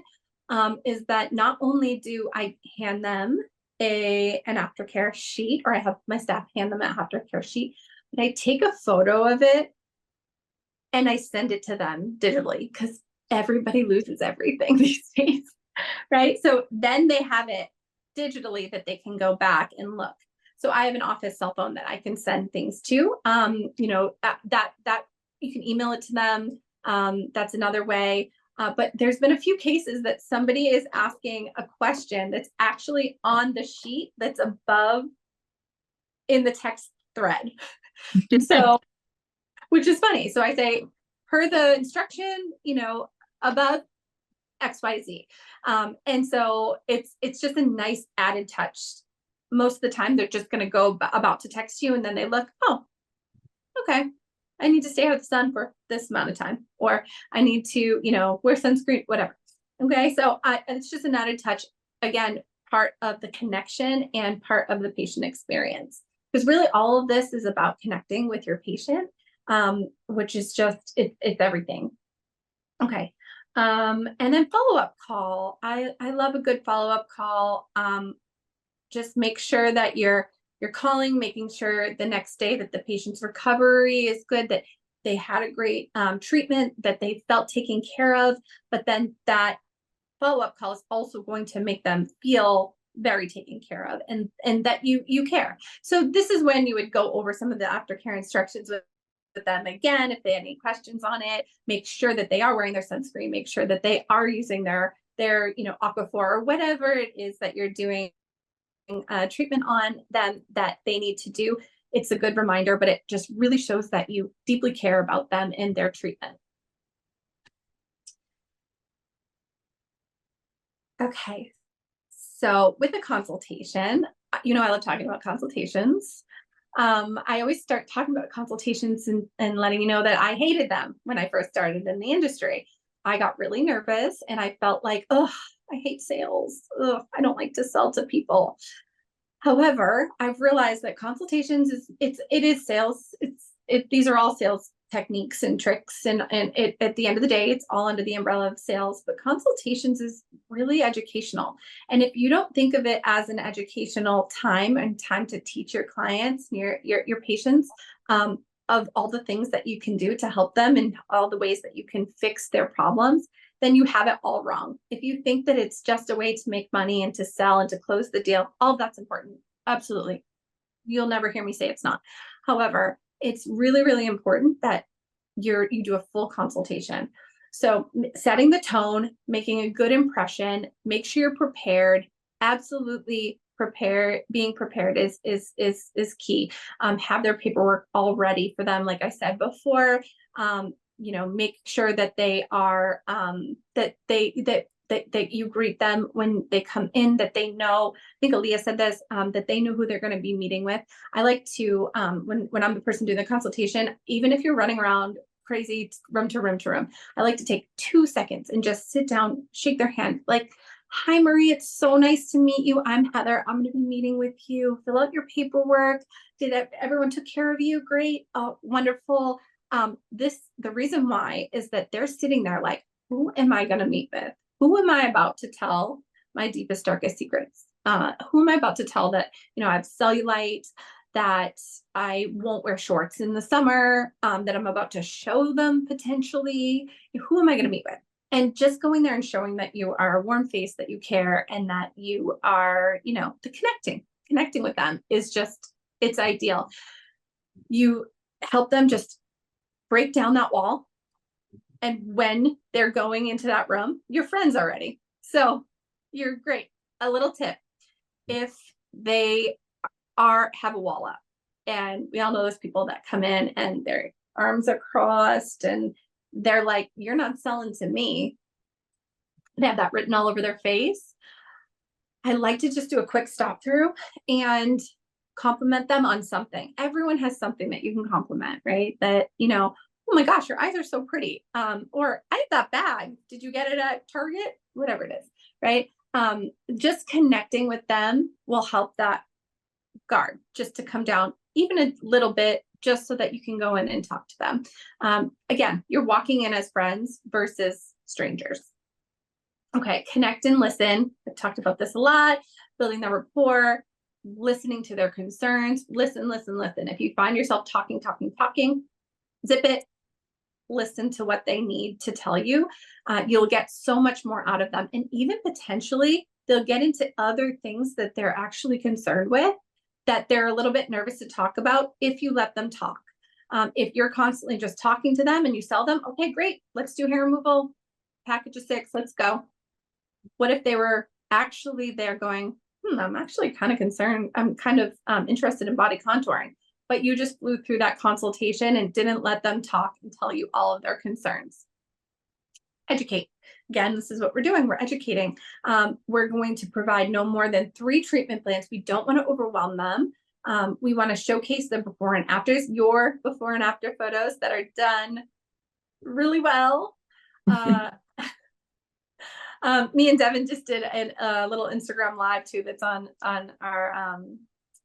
is that not only do I hand them an aftercare sheet, or I have my staff hand them an aftercare sheet, but I take a photo of it and I send it to them digitally, because everybody loses everything these days, right? So then they have it digitally that they can go back and look. So I have an office cell phone that I can send things to. That you can email it to them. That's another way. But there's been a few cases that somebody is asking a question that's actually on the sheet that's above in the text thread. So, which is funny. So I say, per the instruction, above XYZ. And so it's just a nice added touch. Most of the time they're just going to go about to text you, and then they look, oh, okay, I need to stay out of the sun for this amount of time, or I need to, wear sunscreen, whatever. Okay. So it's just an added touch. Again, part of the connection and part of the patient experience, because really all of this is about connecting with your patient, which is just, it's everything. Okay. And then follow-up call. I love a good follow-up call. Just make sure that you're calling, making sure the next day that the patient's recovery is good, that they had a great treatment, that they felt taken care of, but then that follow-up call is also going to make them feel very taken care of, and that you care. So this is when you would go over some of the aftercare instructions with them again. If they had any questions on it, make sure that they are wearing their sunscreen, make sure that they are using their Aquaphor or whatever it is that you're doing treatment on them that they need to do. It's a good reminder, but it just really shows that you deeply care about them and their treatment. Okay, so with the consultation, I love talking about consultations. I always start talking about consultations and letting you know that I hated them when I first started in the industry. I got really nervous and I felt like, oh, I hate sales. Ugh, I don't like to sell to people. However, I've realized that consultations it is sales. These are all sales techniques and tricks, and at the end of the day, it's all under the umbrella of sales. But consultations is really educational, and if you don't think of it as an educational time and time to teach your clients, your patients, of all the things that you can do to help them and all the ways that you can fix their problems, then you have it all wrong. If you think that it's just a way to make money and to sell and to close the deal, all that's important. Absolutely. You'll never hear me say it's not. However, it's really, really important that you do a full consultation. So setting the tone, making a good impression, make sure you're prepared. Absolutely prepare. Being prepared is key. Have their paperwork all ready for them. Like I said before, make sure that they are that that you greet them when they come in, that they know, I think Aaliyah said this, that they know who they're going to be meeting with. I like to, when I'm the person doing the consultation, even if you're running around crazy room to room to room, I like to take 2 seconds and just sit down, shake their hand, like, hi, Marie, it's so nice to meet you. I'm Heather. I'm going to be meeting with you. Fill out your paperwork. Everyone took care of you? Great. Oh, wonderful. The reason why is that they're sitting there like, who am I going to meet with? Who am I about to tell my deepest, darkest secrets? Who am I about to tell that, I have cellulite, that I won't wear shorts in the summer, that I'm about to show them potentially? Who am I going to meet with? And just going there and showing that you are a warm face, that you care, and that you are, the connecting with them is just, it's ideal. You help them just break down that wall. And when they're going into that room, you're friends already. So you're great. A little tip: if they have a wall up, and we all know those people that come in and their arms are crossed and they're like, you're not selling to me. They have that written all over their face. I like to just do a quick stop through and compliment them on something. Everyone has something that you can compliment, right? That, oh my gosh, your eyes are so pretty. Or I have that bag. Did you get it at Target? Whatever it is, right? Just connecting with them will help that guard just to come down even a little bit, just so that you can go in and talk to them. Again, you're walking in as friends versus strangers. Okay, connect and listen. I've talked about this a lot, building the rapport, listening to their concerns. Listen. If you find yourself talking, zip it, listen to what they need to tell you. You'll get so much more out of them. And even potentially, they'll get into other things that they're actually concerned with, that they're a little bit nervous to talk about if you let them talk. If you're constantly just talking to them and you sell them, okay, great, let's do hair removal, package of 6, let's go. What if they were actually there going, I'm actually kind of concerned, I'm kind of interested in body contouring, but you just flew through that consultation and didn't let them talk and tell you all of their concerns. Educate. Again, this is what we're doing. We're educating. We're going to provide no more than 3 treatment plans. We don't want to overwhelm them. We want to showcase the before and afters, your before and after photos that are done really well. Me and Devin just did a little Instagram live too, that's on our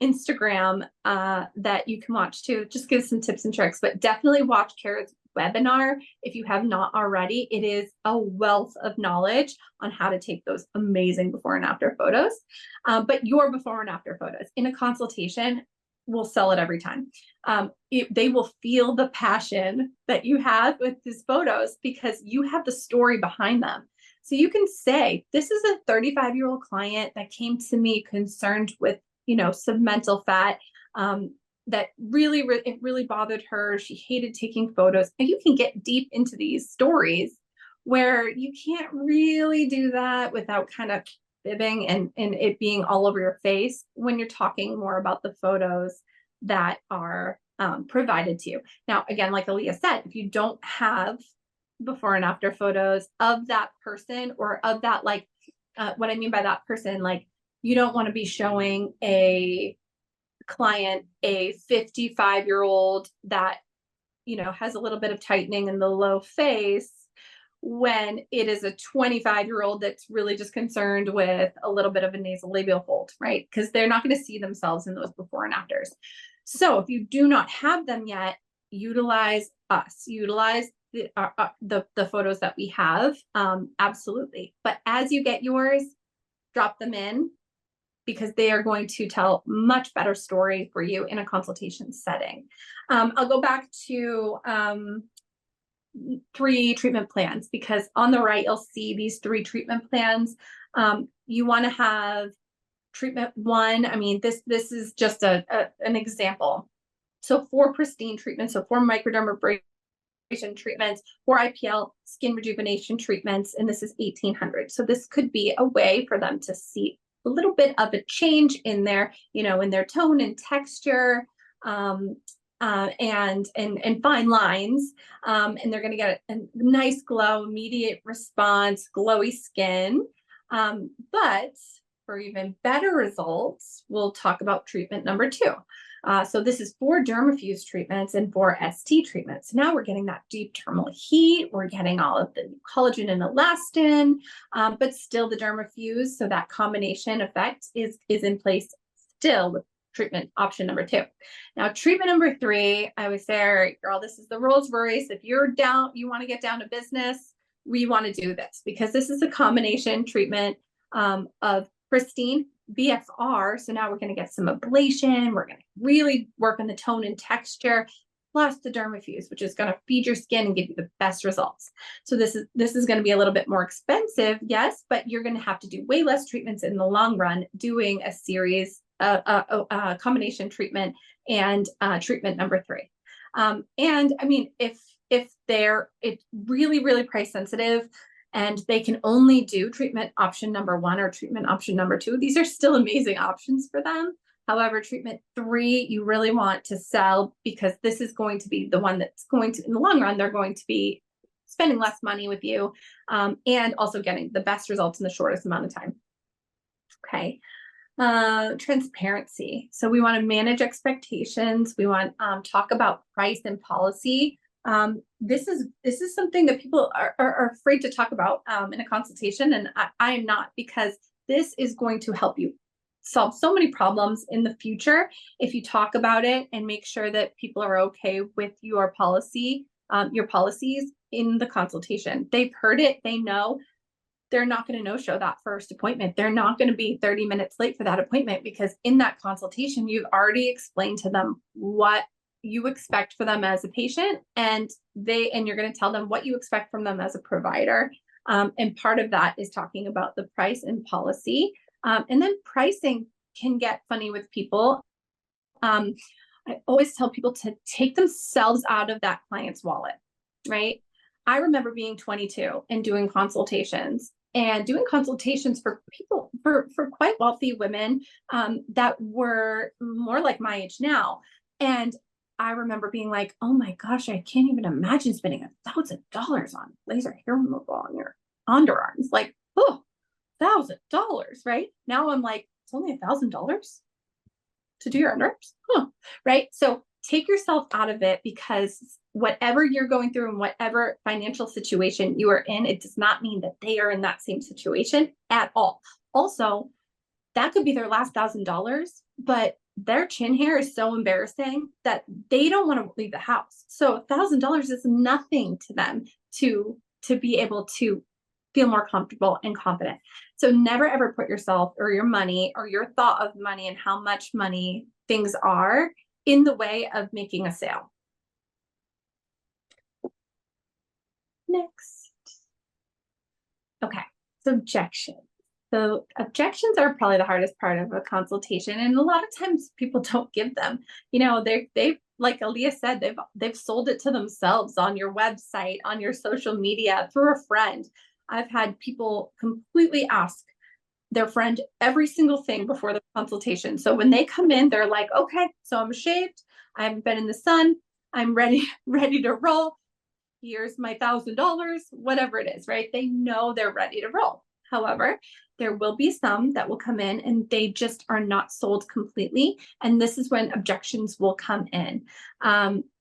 Instagram that you can watch too. Just give some tips and tricks, but definitely watch Kara's webinar if you have not already. It is a wealth of knowledge on how to take those amazing before and after photos. But your before and after photos in a consultation will sell it every time. They will feel the passion that you have with these photos because you have the story behind them. So you can say, this is a 35-year-old client that came to me concerned with, submental fat, that it really bothered her. She hated taking photos. And you can get deep into these stories where you can't really do that without kind of fibbing and it being all over your face when you're talking more about the photos that are provided to you. Now, again, like Aaliyah said, if you don't have before and after photos of that person or of that, like what I mean by that person, like you don't want to be showing a client, a 55-year-old that, has a little bit of tightening in the low face when it is a 25-year-old that's really just concerned with a little bit of a nasolabial fold, right? Because they're not going to see themselves in those before and afters. So if you do not have them yet, utilize us, utilize the photos that we have. Absolutely. But as you get yours, drop them in because they are going to tell much better story for you in a consultation setting. I'll go back to 3 treatment plans because on the right, you'll see these 3 treatment plans. You want to have treatment 1. I mean, this is just an example. So 4 Pristine treatments, so 4 microdermabrasion treatments, 4 IPL skin rejuvenation treatments, and this is $1,800. So this could be a way for them to see a little bit of a change in their, in their tone and texture. and fine lines, and they're going to get a nice glow, immediate response, glowy skin. But for even better results, we'll talk about treatment number 2. So this is 4 Dermafuse treatments and 4 ST treatments. Now we're getting that deep dermal heat. We're getting all of the collagen and elastin, but still the Dermafuse. So that combination effect is in place still with treatment option number 2. Now, treatment number 3, I would say, girl, this is the Rolls Royce. If you're down, you want to get down to business, we want to do this because this is a combination treatment of pristine BFR. So now we're going to get some ablation. We're going to really work on the tone and texture, plus the Dermafuse, which is going to feed your skin and give you the best results. So this is going to be a little bit more expensive, yes, but you're going to have to do way less treatments in the long run doing a series, combination treatment and treatment number 3. And I mean, if it's really, really price sensitive, and they can only do treatment option number 1 or treatment option number 2, these are still amazing options for them. However, treatment 3, you really want to sell because this is going to be the one that's going to, in the long run, they're going to be spending less money with you, and also getting the best results in the shortest amount of time. Okay. Transparency. So we want to manage expectations. We want talk about price and policy. This is something that people are afraid to talk about in a consultation, and I am not, because this is going to help you solve so many problems in the future if you talk about it and make sure that people are okay with your policy, your policies in the consultation. They've heard it, they know. They're not going to no-show that first appointment. They're not going to be 30 minutes late for that appointment because in that consultation, you've already explained to them what you expect for them as a patient, and you're going to tell them what you expect from them as a provider. And part of that is talking about the price and policy. And then pricing can get funny with people. I always tell people to take themselves out of that client's wallet, right? I remember being 22 and doing consultations for people, for quite wealthy women that were more like my age now. And I remember being like, oh my gosh, I can't even imagine spending $1,000 on laser hair removal on your underarms. Like, oh, $1,000, right? Now I'm like, it's only $1,000 to do your underarms, right? So take yourself out of it, because whatever you're going through and whatever financial situation you are in, it does not mean that they are in that same situation at all. Also, that could be their last $1,000, but their chin hair is so embarrassing that they don't want to leave the house. So $1,000 is nothing to them to be able to feel more comfortable and confident. So never ever put yourself or your money or your thought of money and how much money things are in the way of making a sale. Next. Okay, so objections. So objections are probably the hardest part of a consultation, and a lot of times people don't give them. You know, they've like Aaliyah said, they've sold it to themselves on your website, on your social media, through a friend. I've had people completely ask their friend every single thing before the consultation. So when they come in, they're like, okay, so I'm shaved, I haven't been in the sun, I'm ready to roll. Here's my $1,000, whatever it is, right? They know they're ready to roll. However, there will be some that will come in and they just are not sold completely. And this is when objections will come in.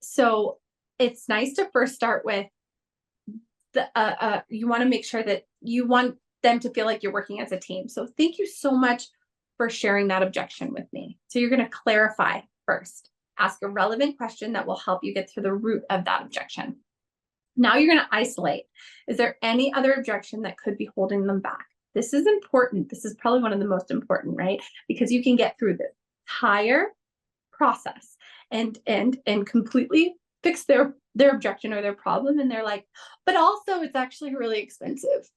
So it's nice to first start with you want to make sure that you want them to feel like you're working as a team. So thank you so much for sharing that objection with me. So you're going to clarify first, ask a relevant question that will help you get to the root of that objection. Now you're going to isolate. Is there any other objection that could be holding them back? This is important. This is probably one of the most important, right? Because you can get through the entire process and completely fix their objection or their problem. And they're like, but also it's actually really expensive.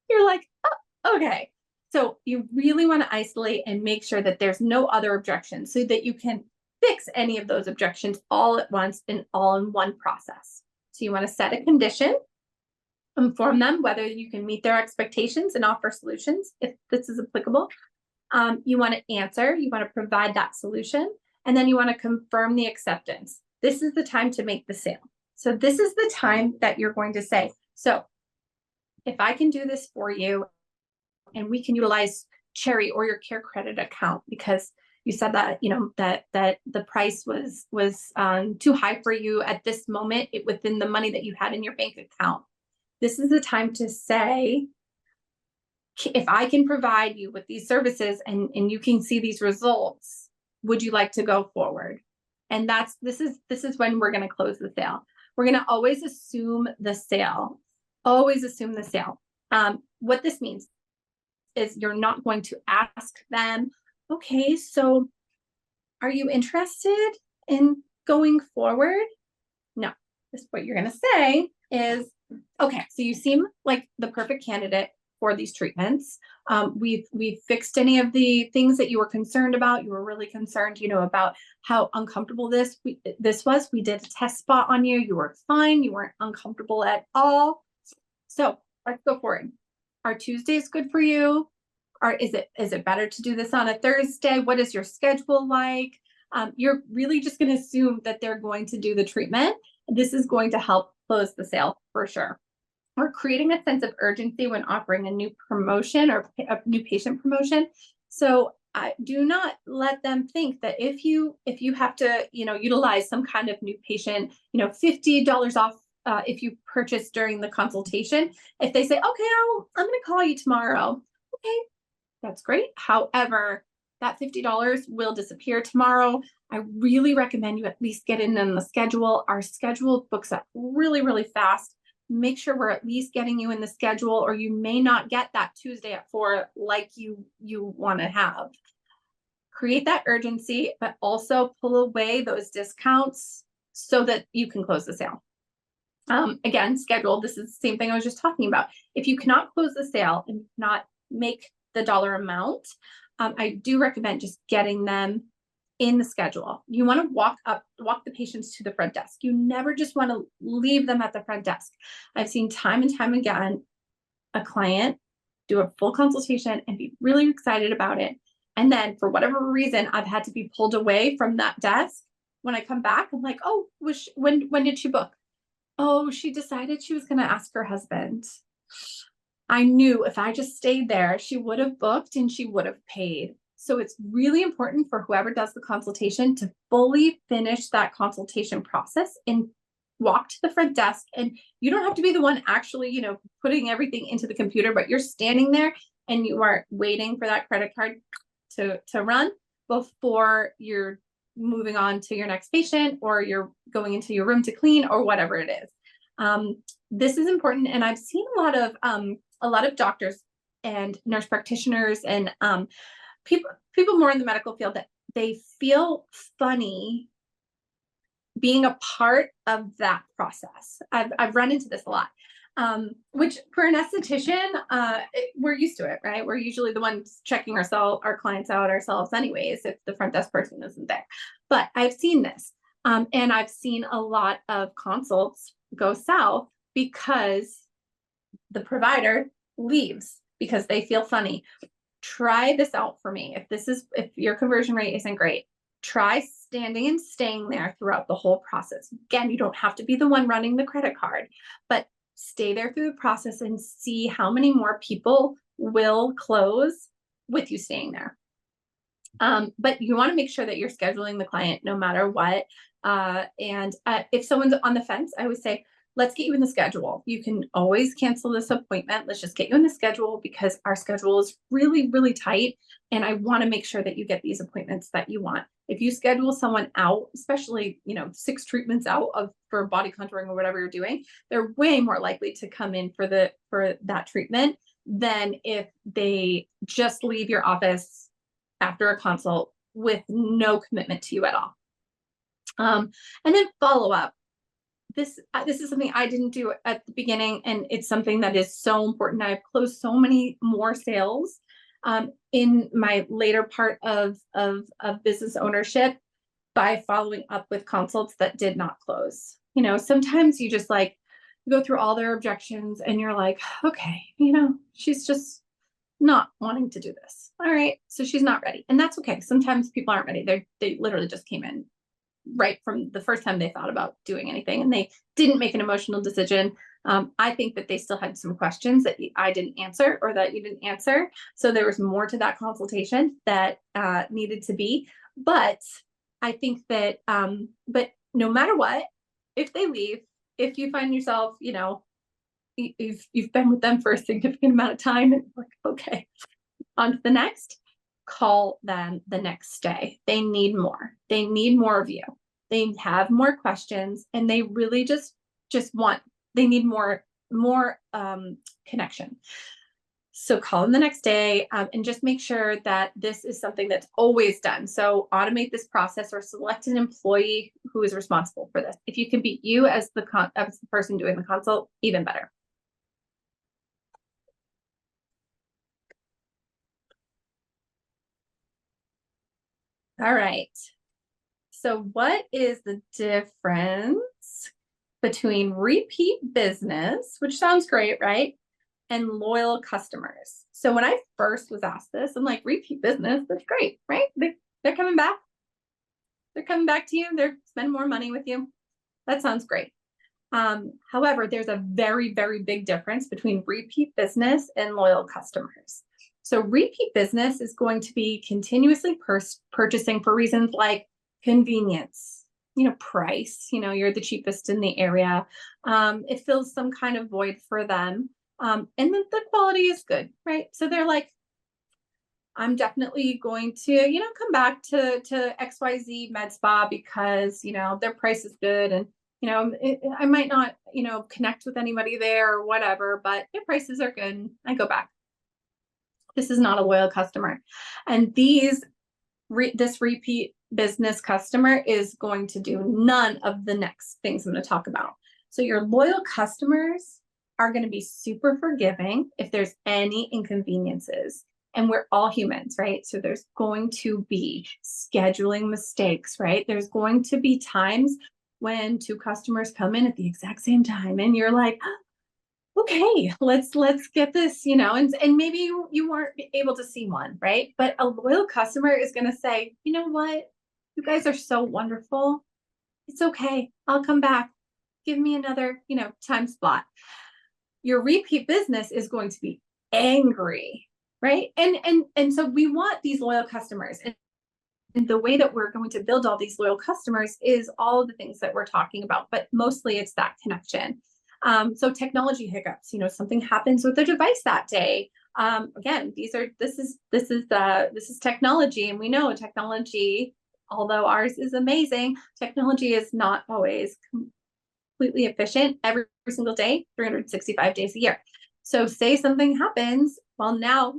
You're like, oh, okay. So you really want to isolate and make sure that there's no other objections so that you can fix any of those objections all at once and all in one process. So you want to set a condition, inform them whether you can meet their expectations and offer solutions if this is applicable. You want to answer, you want to provide that solution, and then you want to confirm the acceptance. This is the time to make the sale. So this is the time that you're going to say, so if I can do this for you and we can utilize Cherry or your Care Credit account, because you said that, you know, that the price was too high for you at this moment within the money that you had in your bank account. This is the time to say, if I can provide you with these services and you can see these results, would you like to go forward? And this is when we're going to close the sale. We're going to always assume the sale. Always assume the sale. What this means is you're not going to ask them, okay, so are you interested in going forward? No, what you're going to say is, okay, so you seem like the perfect candidate for these treatments. We've fixed any of the things that you were concerned about. You were really concerned, you know, about how uncomfortable this was. We did a test spot on you. You were fine. You weren't uncomfortable at all. So let's go forward. Are Tuesdays good for you? Or is it better to do this on a Thursday? What is your schedule like? You're really just going to assume that they're going to do the treatment. This is going to help close the sale for sure. We're creating a sense of urgency when offering a new promotion or a new patient promotion. So do not let them think that if you have to, you know, utilize some kind of new patient, you know, $50 off if you purchase during the consultation. If they say, okay, I'm going to call you tomorrow. Okay, that's great. However, that $50 will disappear tomorrow. I really recommend you at least get in on the schedule. Our schedule books up really, really fast. Make sure we're at least getting you in the schedule, or you may not get that Tuesday at 4 like you want to have. Create that urgency, but also pull away those discounts so that you can close the sale. Again, schedule. This is the same thing I was just talking about. If you cannot close the sale and not make the dollar amount, I do recommend just getting them in the schedule. You want to walk the patients to the front desk. You never just want to leave them at the front desk. I've seen time and time again, a client do a full consultation and be really excited about it. And then for whatever reason, I've had to be pulled away from that desk. When I come back, I'm like, oh, when did she book? Oh, she decided she was going to ask her husband. I knew if I just stayed there, she would have booked and she would have paid. So it's really important for whoever does the consultation to fully finish that consultation process and walk to the front desk. And you don't have to be the one actually, you know, putting everything into the computer, but you're standing there and you are waiting for that credit card to run before you're moving on to your next patient, or you're going into your room to clean, or whatever it is. This is important. And I've seen a lot of doctors and nurse practitioners and people more in the medical field that they feel funny being a part of that process. I've run into this a lot, which for an esthetician, we're used to it, right? We're usually the ones checking our clients out ourselves anyways, if the front desk person isn't there. But I've seen this, and I've seen a lot of consults go south because the provider leaves because they feel funny. Try this out for me. If your conversion rate isn't great, try standing and staying there throughout the whole process. Again, you don't have to be the one running the credit card, but stay there through the process and see how many more people will close with you staying there. But you want to make sure that you're scheduling the client no matter what. And if someone's on the fence, I would say, let's get you in the schedule. You can always cancel this appointment. Let's just get you in the schedule because our schedule is really, really tight. And I want to make sure that you get these appointments that you want. If you schedule someone out, especially, 6 treatments out for body contouring or whatever you're doing, they're way more likely to come in for that treatment than if they just leave your office after a consult with no commitment to you at all. And then follow up. This is something I didn't do at the beginning, and it's something that is so important. I've closed so many more sales in my later part of business ownership by following up with consults that did not close. Sometimes you just go through all their objections and you're like, okay, she's just not wanting to do this. All right. So she's not ready. And that's okay. Sometimes people aren't ready. They literally just came in right from the first time they thought about doing anything and they didn't make an emotional decision. I think that they still had some questions that I didn't answer or that you didn't answer. So there was more to that consultation that needed to be. But I think that, but no matter what, if they leave, if you find yourself, you know, you've been with them for a significant amount of time and like, okay, on to the next, call them the next day. They need more. They need more of you. They have more questions and they really just want, they need more connection. So call them the next day and just make sure that this is something that's always done. So automate this process or select an employee who is responsible for this. If you can be you as the person doing the consult, even better. All right. So what is the difference between repeat business, which sounds great, right? And loyal customers. So when I first was asked this, I'm like, repeat business, that's great, right? They're coming back. They're coming back to you. They're spending more money with you. That sounds great. However, there's a very, very big difference between repeat business and loyal customers. So repeat business is going to be continuously purchasing for reasons like convenience, you know, price, you know, you're the cheapest in the area. It fills some kind of void for them. And then the quality is good, right? So they're like, I'm definitely going to, you know, come back to XYZ Med Spa because, you know, their price is good and, you know, I might not, you know, connect with anybody there or whatever, but their prices are good. And I go back. This is not a loyal customer. And this repeat business customer is going to do none of the next things I'm going to talk about. So your loyal customers are going to be super forgiving if there's any inconveniences. And we're all humans, right? So there's going to be scheduling mistakes, right? There's going to be times when two customers come in at the exact same time and you're like, okay, let's get this, you know, and maybe you weren't able to see one, right? But a loyal customer is going to say, you know what? You guys are so wonderful. It's okay. I'll come back. Give me another, you know, time slot. Your repeat business is going to be angry, right? And so we want these loyal customers. And the way that we're going to build all these loyal customers is all of the things that we're talking about, but mostly it's that connection. So technology hiccups, you know, something happens with the device that day. Again, this is technology, and we know technology, although ours is amazing, technology is not always completely efficient every single day, 365 days a year. So say something happens, well, now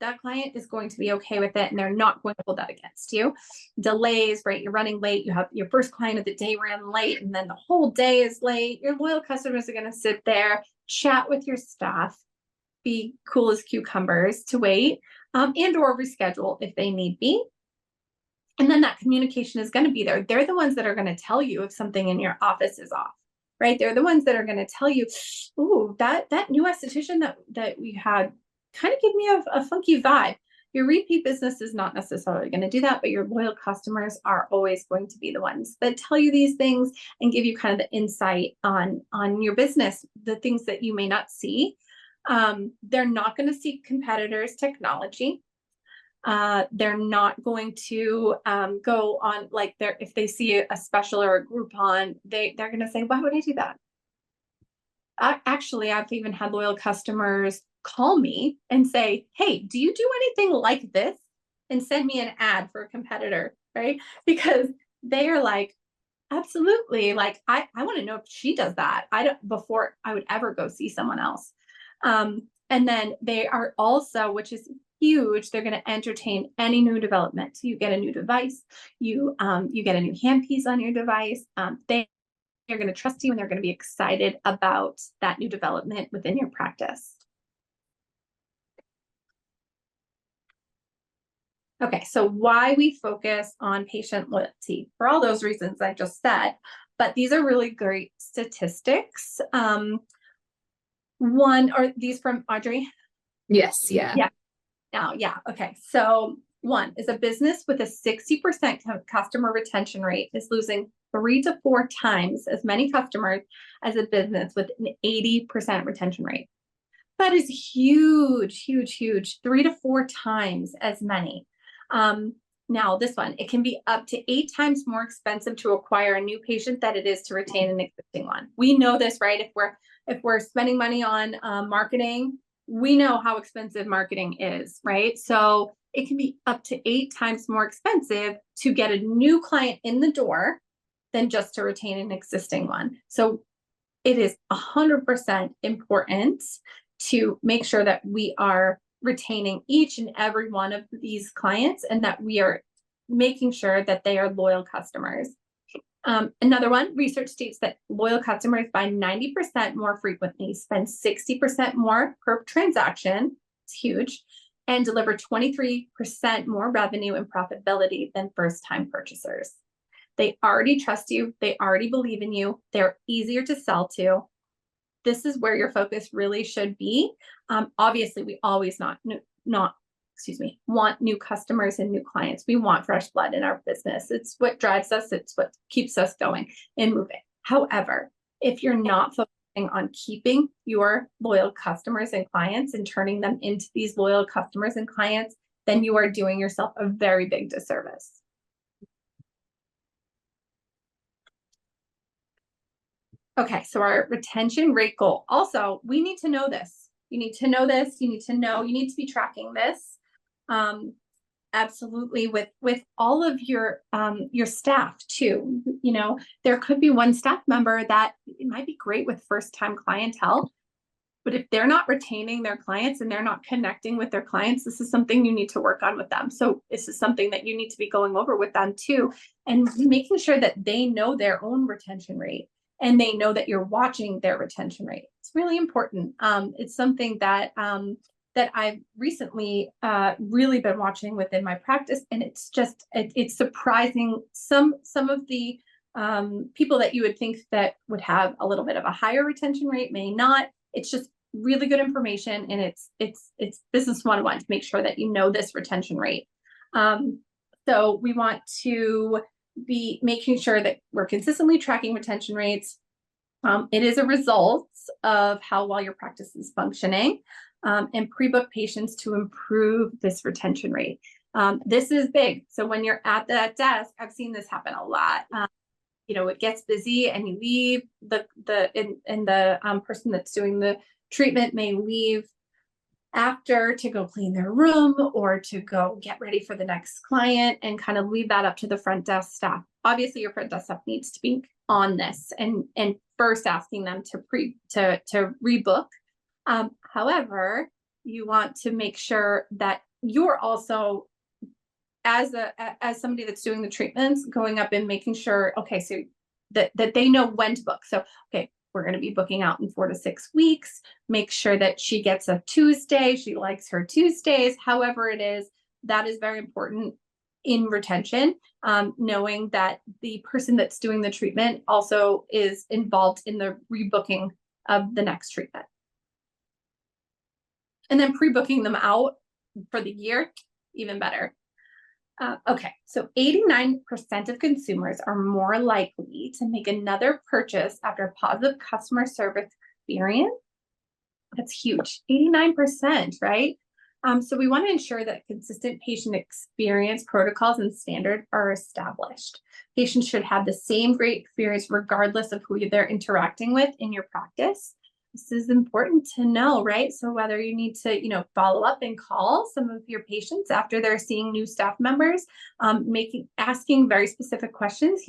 that client is going to be okay with it and they're not going to hold that against you. Delays, right? You're running late. You have your first client of the day ran late and then the whole day is late. Your loyal customers are going to sit there, chat with your staff, be cool as cucumbers to wait, and or reschedule if they need be. And then that communication is going to be there. They're the ones that are going to tell you if something in your office is off, right? They're the ones that are going to tell you, ooh, that new esthetician that we had kind of give me a funky vibe. Your repeat business is not necessarily going to do that, but your loyal customers are always going to be the ones that tell you these things and give you kind of the insight on your business, the things that you may not see. They're not going to see competitors' technology. They're not going to go on like if they see a special or a Groupon, they're going to say, why would I do that? Actually, I've even had loyal customers call me and say, hey, do you do anything like this? And send me an ad for a competitor, right? Because they are like, absolutely. Like, I want to know if she does that. Before I would ever go see someone else. And then they are also, which is huge, they're going to entertain any new development. So you get a new device, you get a new handpiece on your device. They're going to trust you and they're going to be excited about that new development within your practice. Okay, so why we focus on patient loyalty? For all those reasons I just said, but these are really great statistics. One are these from Audrey Yes. Yeah. Yeah. Now, yeah. Okay. So one is a business with a 60% customer retention rate is losing 3 to 4 times as many customers as a business with an 80% retention rate. That is huge, huge, huge. 3 to 4 times as many. Now this one, it can be up to 8 times more expensive to acquire a new patient than it is to retain an existing one. We know this, right? If we're spending money on marketing, we know how expensive marketing is, right? So it can be up to 8 times more expensive to get a new client in the door than just to retain an existing one. So it is 100% important to make sure that we are retaining each and every one of these clients and that we are making sure that they are loyal customers. Another one, research states that loyal customers buy 90% more frequently, spend 60% more per transaction, it's huge, and deliver 23% more revenue and profitability than first-time purchasers. They already trust you. They already believe in you. They're easier to sell to. This is where your focus really should be. Obviously, we always want new customers and new clients. We want fresh blood in our business. It's what drives us. It's what keeps us going and moving. However, if you're not focusing on keeping your loyal customers and clients and turning them into these loyal customers and clients, then you are doing yourself a very big disservice. Okay, so our retention rate goal. Also, we need to know this. You need to know this. You need to be tracking this. Absolutely with all of your staff too. You know, there could be one staff member that it might be great with first-time clientele, but if they're not retaining their clients and they're not connecting with their clients, this is something you need to work on with them. So this is something that you need to be going over with them too, and making sure that they know their own retention rate. And they know that you're watching their retention rate. It's really important. It's something that that I've recently really been watching within my practice, and it's surprising. Some of the people that you would think that would have a little bit of a higher retention rate may not. It's just really good information, and it's business 101 to make sure that you know this retention rate. So we want to be making sure that we're consistently tracking retention rates. It is a result of how well your practice is functioning, and pre-book patients to improve this retention rate. This is big. So when you're at that desk, I've seen this happen a lot. You know, it gets busy and you leave the person that's doing the treatment may leave after to go clean their room or to go get ready for the next client and kind of leave that up to the front desk staff. Obviously, your front desk staff needs to be on this and first asking them to rebook. However, you want to make sure that you're also, as somebody that's doing the treatments, going up and making sure, okay, so that they know when to book. So, okay, we're going to be booking out in 4 to 6 weeks. Make sure that she gets a Tuesday. She likes her Tuesdays, however it is. That is very important in retention, knowing that the person that's doing the treatment also is involved in the rebooking of the next treatment. And then pre-booking them out for the year, even better. Okay, so 89% of consumers are more likely to make another purchase after a positive customer service experience. That's huge, 89%, right? So we want to ensure that consistent patient experience protocols and standards are established. Patients should have the same great experience regardless of who they're interacting with in your practice. This is important to know, right? So whether you need to, follow up and call some of your patients after they're seeing new staff members, asking very specific questions,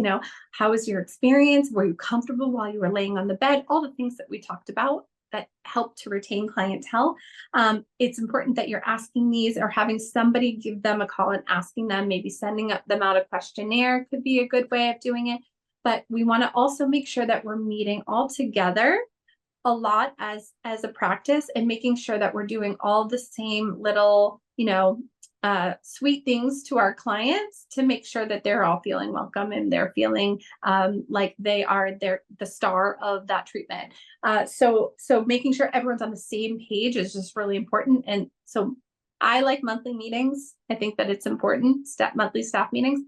how was your experience? Were you comfortable while you were laying on the bed? All the things that we talked about that help to retain clientele. It's important that you're asking these or having somebody give them a call and asking them, maybe sending them out a questionnaire could be a good way of doing it. But we want to also make sure that we're meeting all together a lot as a practice and making sure that we're doing all the same little, sweet things to our clients to make sure that they're all feeling welcome and they're feeling like they are the star of that treatment. So making sure everyone's on the same page is just really important. And so I like monthly meetings. I think that it's important, monthly staff meetings.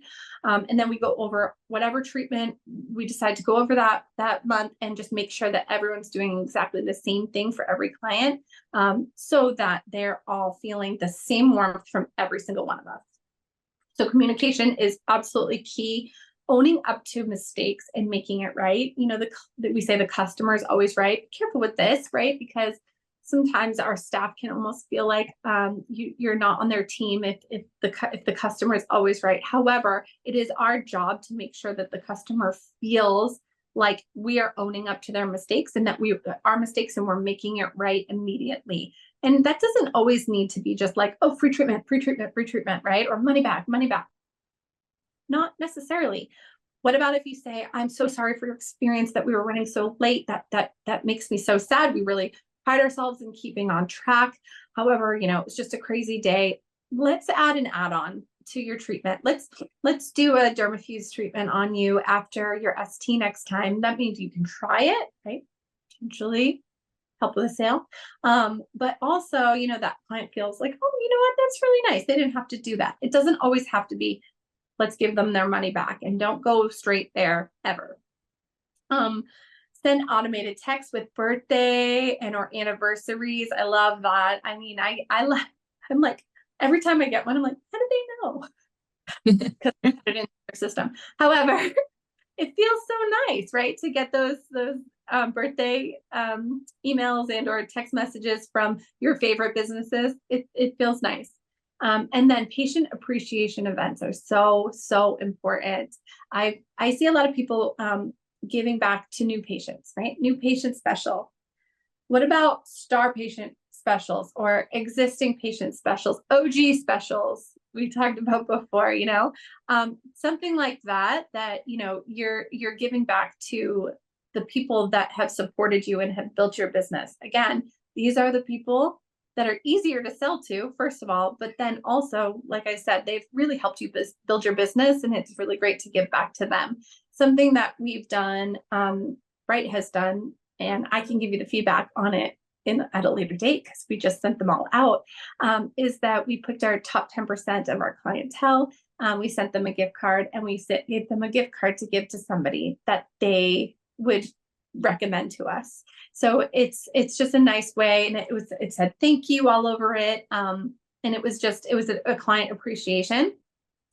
And then we go over whatever treatment we decide to go over that month and just make sure that everyone's doing exactly the same thing for every client, so that they're all feeling the same warmth from every single one of us. So communication is absolutely key. Owning up to mistakes and making it right. You know, we say the customer is always right. Be careful with this, right? Because sometimes our staff can almost feel like you're not on their team if the customer is always right. However, it is our job to make sure that the customer feels like we are owning up to their mistakes and that our mistakes and we're making it right immediately. And that doesn't always need to be just like, oh, free treatment, right? Or money back. Not necessarily. What about if you say, I'm so sorry for your experience that we were running so late. That makes me so sad. We really pride ourselves in keeping on track. However, you know, it's just a crazy day. Let's add an add-on to your treatment. Let's do a Dermafuse treatment on you after your ST next time. That means you can try it, right? Potentially help with a sale. But also, you know, that client feels like, oh, you know what? That's really nice. They didn't have to do that. It doesn't always have to be, let's give them their money back, and don't go straight there ever. Send automated texts with birthday and or anniversaries. I love that. I mean, I'm like, every time I get one, I'm like, how do they know? Because I put it in their system. However, it feels so nice, right? To get those birthday emails and or text messages from your favorite businesses. It feels nice. And then patient appreciation events are so important. I see a lot of people giving back to new patients, right? New patient special. What about star patient specials or existing patient specials, OG specials we talked about before, you know, something like that, you know, you're giving back to the people that have supported you and have built your business. Again, these are the people that are easier to sell to, first of all, but then also, like I said, they've really helped you build your business, and it's really great to give back to them. Something that we've done, Bright has done, and I can give you the feedback on it at a later date because we just sent them all out, is that we picked our top 10% of our clientele. We sent them a gift card, and we gave them a gift card to give to somebody that they would recommend to us. So it's just a nice way, and it said thank you all over it, and it was a client appreciation.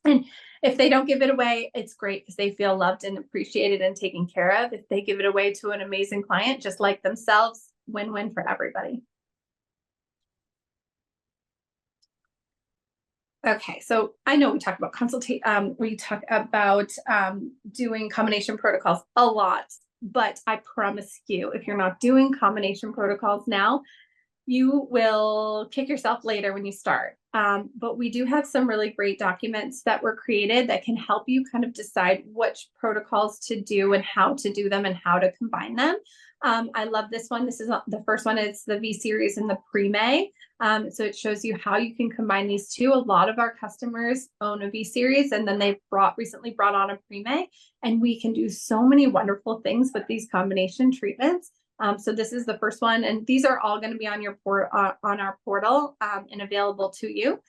And if they don't give it away, it's great because they feel loved and appreciated and taken care of. If they give it away to an amazing client just like themselves, win-win for everybody. Okay, so I know we talk about doing combination protocols a lot, but I promise you, if you're not doing combination protocols now, you will kick yourself later when you start. But we do have some really great documents that were created that can help you kind of decide which protocols to do and how to do them and how to combine them. I love this one. This is the first one. It's the V series and the Premay. So it shows you how you can combine these two. A lot of our customers own a V series, and then they've recently brought on a Premay, and we can do so many wonderful things with these combination treatments. So this is the first one, and these are all going to be on our portal and available to you.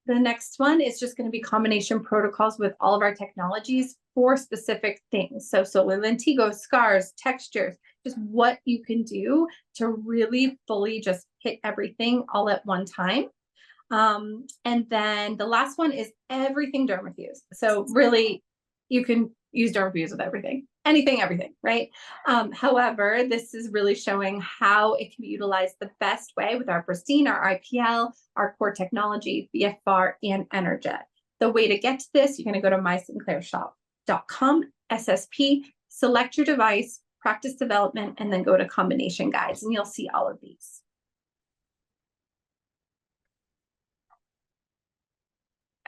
The next one is just going to be combination protocols with all of our technologies for specific things. So with Lentigo, scars, textures, just what you can do to really fully just hit everything all at one time. And then the last one is everything Dermafuse. So really, you can use Dermafuse with everything. Anything, everything, right? However, this is really showing how it can be utilized the best way with our Pristine, our IPL, our core technology, BFR, and Energet. The way to get to this, you're going to go to mysinclairshop.com, SSP, select your device, practice development, and then go to combination guides, and you'll see all of these.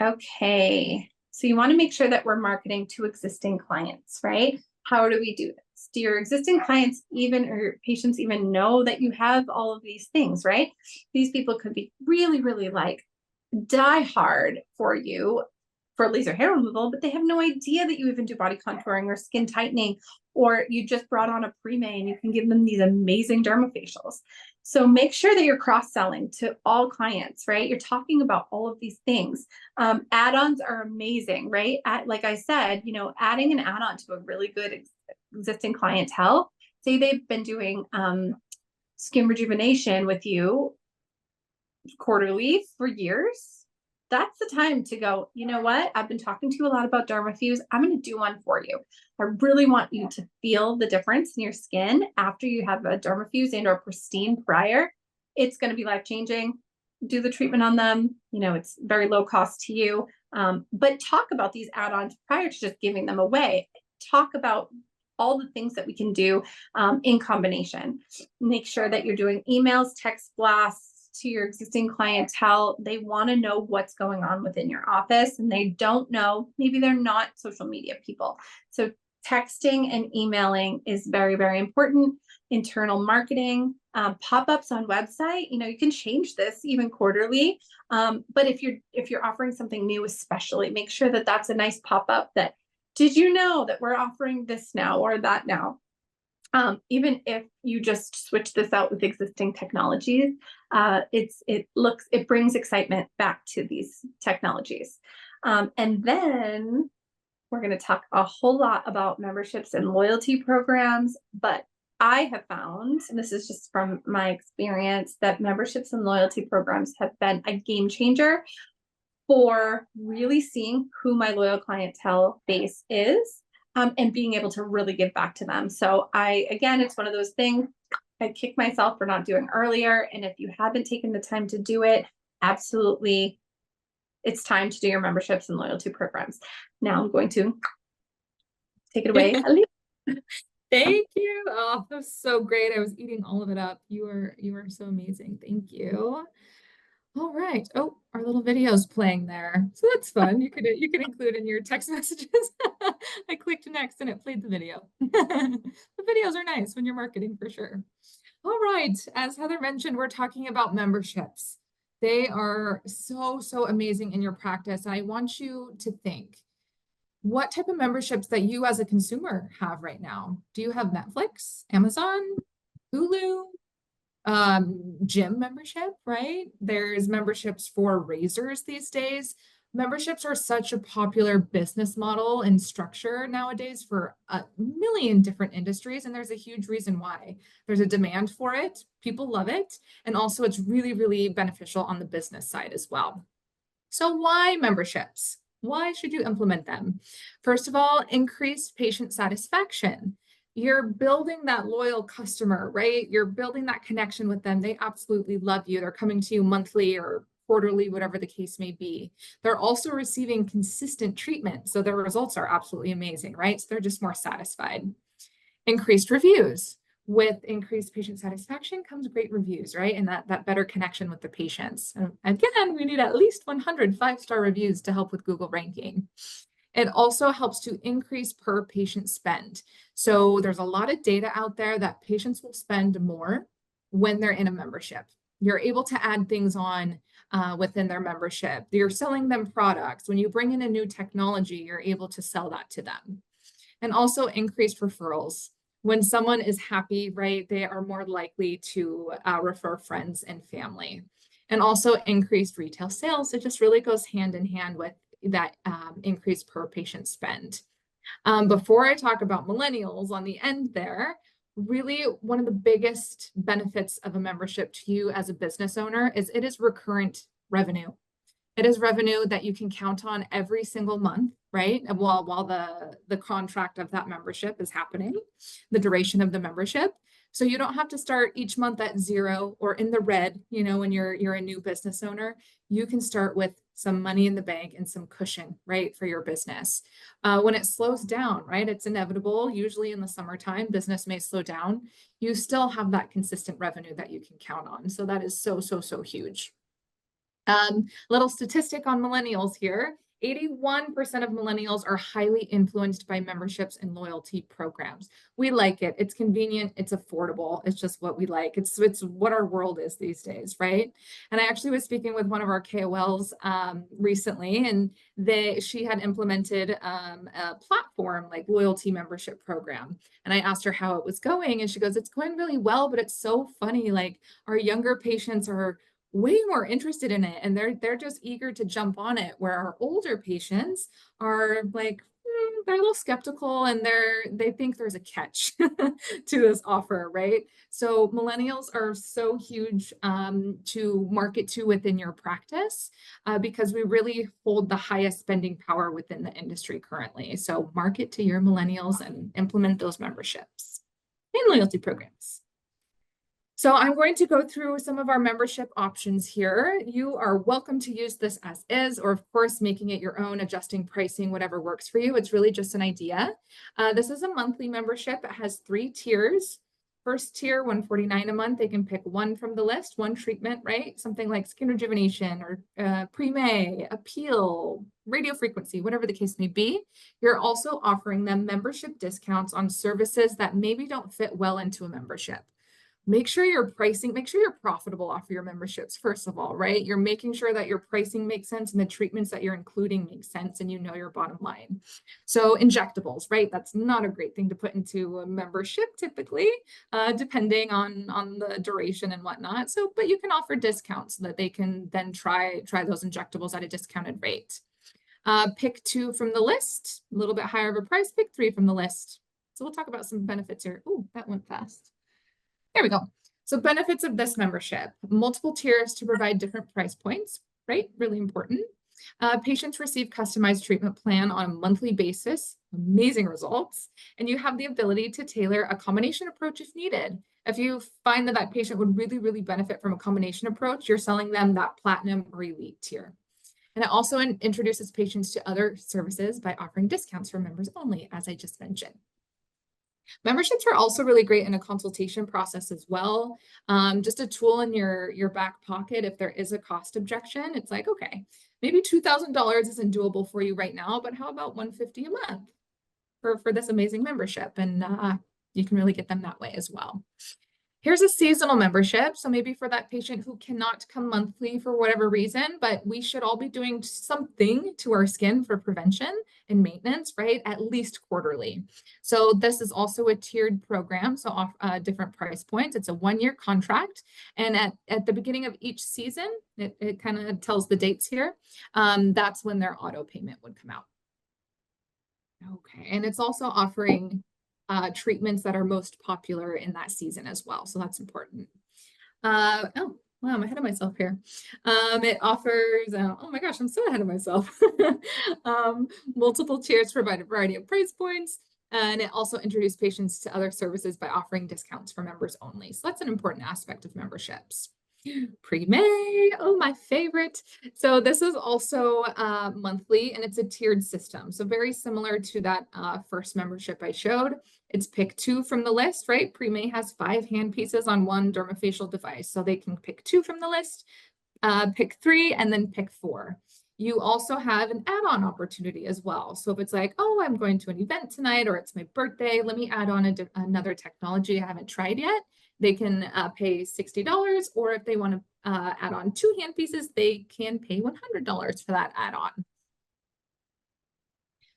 Okay, so you want to make sure that we're marketing to existing clients, right? How do we do this? Do your existing clients or your patients even know that you have all of these things, right? These people could be really, really like die hard for you for laser hair removal, but they have no idea that you even do body contouring or skin tightening, or you just brought on a pre-may and you can give them these amazing dermafacials. So make sure that you're cross-selling to all clients, right? You're talking about all of these things. Add-ons are amazing, right? Like I said, adding an add-on to a really good existing clientele, say they've been doing skin rejuvenation with you quarterly for years, that's the time to go, you know what? I've been talking to you a lot about Dermafuse. I'm going to do one for you. I really want you to feel the difference in your skin after you have a Dermafuse and or pristine prior. It's going to be life-changing. Do the treatment on them. It's very low cost to you. But talk about these add-ons prior to just giving them away. Talk about all the things that we can do in combination. Make sure that you're doing emails, text blasts to your existing clientele. They want to know what's going on within your office and they don't know, maybe they're not social media people. So texting and emailing is very, very important. Internal marketing, pop-ups on website, you can change this even quarterly. But if you're offering something new, especially make sure that that's a nice pop-up that, did you know that we're offering this now or that now? Even if you just switch this out with existing technologies, it brings excitement back to these technologies. And then we're going to talk a whole lot about memberships and loyalty programs, but I have found, and this is just from my experience, that memberships and loyalty programs have been a game changer for really seeing who my loyal clientele base is. And being able to really give back to them. So again, it's one of those things I kick myself for not doing earlier. And if you haven't taken the time to do it, absolutely, it's time to do your memberships and loyalty programs. Now I'm going to take it away. Thank you. Oh, that was so great. I was eating all of it up. You are so amazing. Thank you. All right. Oh, our little video's playing there. So that's fun. You could include in your text messages. I clicked next and it played the video. The videos are nice when you're marketing for sure. All right. As Heather mentioned, we're talking about memberships. They are so, so amazing in your practice. I want you to think, what type of memberships that you as a consumer have right now? Do you have Netflix, Amazon, Hulu? Gym membership, right? There's memberships for razors these days. Memberships are such a popular business model and structure nowadays for a million different industries, and there's a huge reason why. There's a demand for it, people love it, and also it's really, really beneficial on the business side as well. So why memberships? Why should you implement them? First of all, increased patient satisfaction. You're building that loyal customer, right? You're building that connection with them. They absolutely love you. They're coming to you monthly or quarterly, whatever the case may be. They're also receiving consistent treatment. So their results are absolutely amazing, right? So they're just more satisfied. Increased reviews. With increased patient satisfaction comes great reviews, right? And that better connection with the patients. And again, we need at least 100 5-star reviews to help with Google ranking. It also helps to increase per patient spend. So there's a lot of data out there that patients will spend more when they're in a membership. You're able to add things on within their membership. You're selling them products. When you bring in a new technology, you're able to sell that to them. And also increased referrals. When someone is happy, right, they are more likely to refer friends and family. And also increased retail sales. It just really goes hand in hand with that increase per patient spend. Before I talk about millennials on the end there, really one of the biggest benefits of a membership to you as a business owner is it is recurrent revenue. It is revenue that you can count on every single month, right? While the contract of that membership is happening, the duration of the membership. So you don't have to start each month at zero or in the red, when you're a new business owner. You can start with some money in the bank and some cushion, right, for your business. When it slows down, right, it's inevitable. Usually in the summertime, business may slow down. You still have that consistent revenue that you can count on. So that is so, so, so huge. Little statistic on millennials here. 81% of millennials are highly influenced by memberships and loyalty programs. We like it. It's convenient. It's affordable. It's just what we like. It's what our world is these days, right? And I actually was speaking with one of our KOLs recently, and she had implemented a platform like loyalty membership program. And I asked her how it was going, and she goes, "It's going really well, but it's so funny. Like our younger patients are way more interested in it, and they're just eager to jump on it, where our older patients are like they're a little skeptical, and they think there's a catch to this offer, right? So millennials are so huge to market to within your practice because we really hold the highest spending power within the industry currently. So market to your millennials and implement those memberships and loyalty programs. So I'm going to go through some of our membership options here. You are welcome to use this as is, or of course, making it your own, adjusting pricing, whatever works for you. It's really just an idea. This is a monthly membership. It has 3 tiers. First tier, $149 a month. They can pick one from the list, one treatment, right? Something like skin rejuvenation or Pre-May, Appeal, radio frequency, whatever the case may be. You're also offering them membership discounts on services that maybe don't fit well into a membership. Make sure you're profitable off of your memberships, first of all, right? You're making sure that your pricing makes sense and the treatments that you're including make sense and you know your bottom line. So injectables, right? That's not a great thing to put into a membership typically, depending on the duration and whatnot. So, but you can offer discounts so that they can then try those injectables at a discounted rate. Pick 2 from the list, a little bit higher of a price, pick 3 from the list. So we'll talk about some benefits here. Ooh, that went fast. There we go. So benefits of this membership: multiple tiers to provide different price points, right? Really important. Patients receive customized treatment plan on a monthly basis, amazing results, and you have the ability to tailor a combination approach if needed. If you find that that patient would really, really benefit from a combination approach, you're selling them that platinum or elite tier. And it also introduces patients to other services by offering discounts for members only, as I just mentioned. Memberships are also really great in a consultation process as well. Just a tool in your back pocket if there is a cost objection. It's like, okay, maybe $2,000 isn't doable for you right now, but how about $150 a month for this amazing membership? And you can really get them that way as well. Here's a seasonal membership. So maybe for that patient who cannot come monthly for whatever reason, but we should all be doing something to our skin for prevention and maintenance, right? At least quarterly. So this is also a tiered program, so off different price points. It's a 1-year contract. And at the beginning of each season, it kind of tells the dates here. That's when their auto payment would come out. Okay, and it's also offering treatments that are most popular in that season as well. So that's important. Oh, wow, I'm ahead of myself here. It offers, oh my gosh, I'm so ahead of myself. Multiple tiers provide a variety of price points. And it also introduced patients to other services by offering discounts for members only. So that's an important aspect of memberships. Pre-May, oh, my favorite. So this is also monthly, and it's a tiered system. So very similar to that first membership I showed. It's pick 2 from the list, right? Pre-May has 5 hand pieces on 1 dermafacial device. So they can pick 2 from the list, pick 3, and then pick 4. You also have an add-on opportunity as well. So if it's like, oh, I'm going to an event tonight, or it's my birthday, let me add on another technology I haven't tried yet. They can pay $60, or if they want to add on 2 hand pieces, they can pay $100 for that add-on.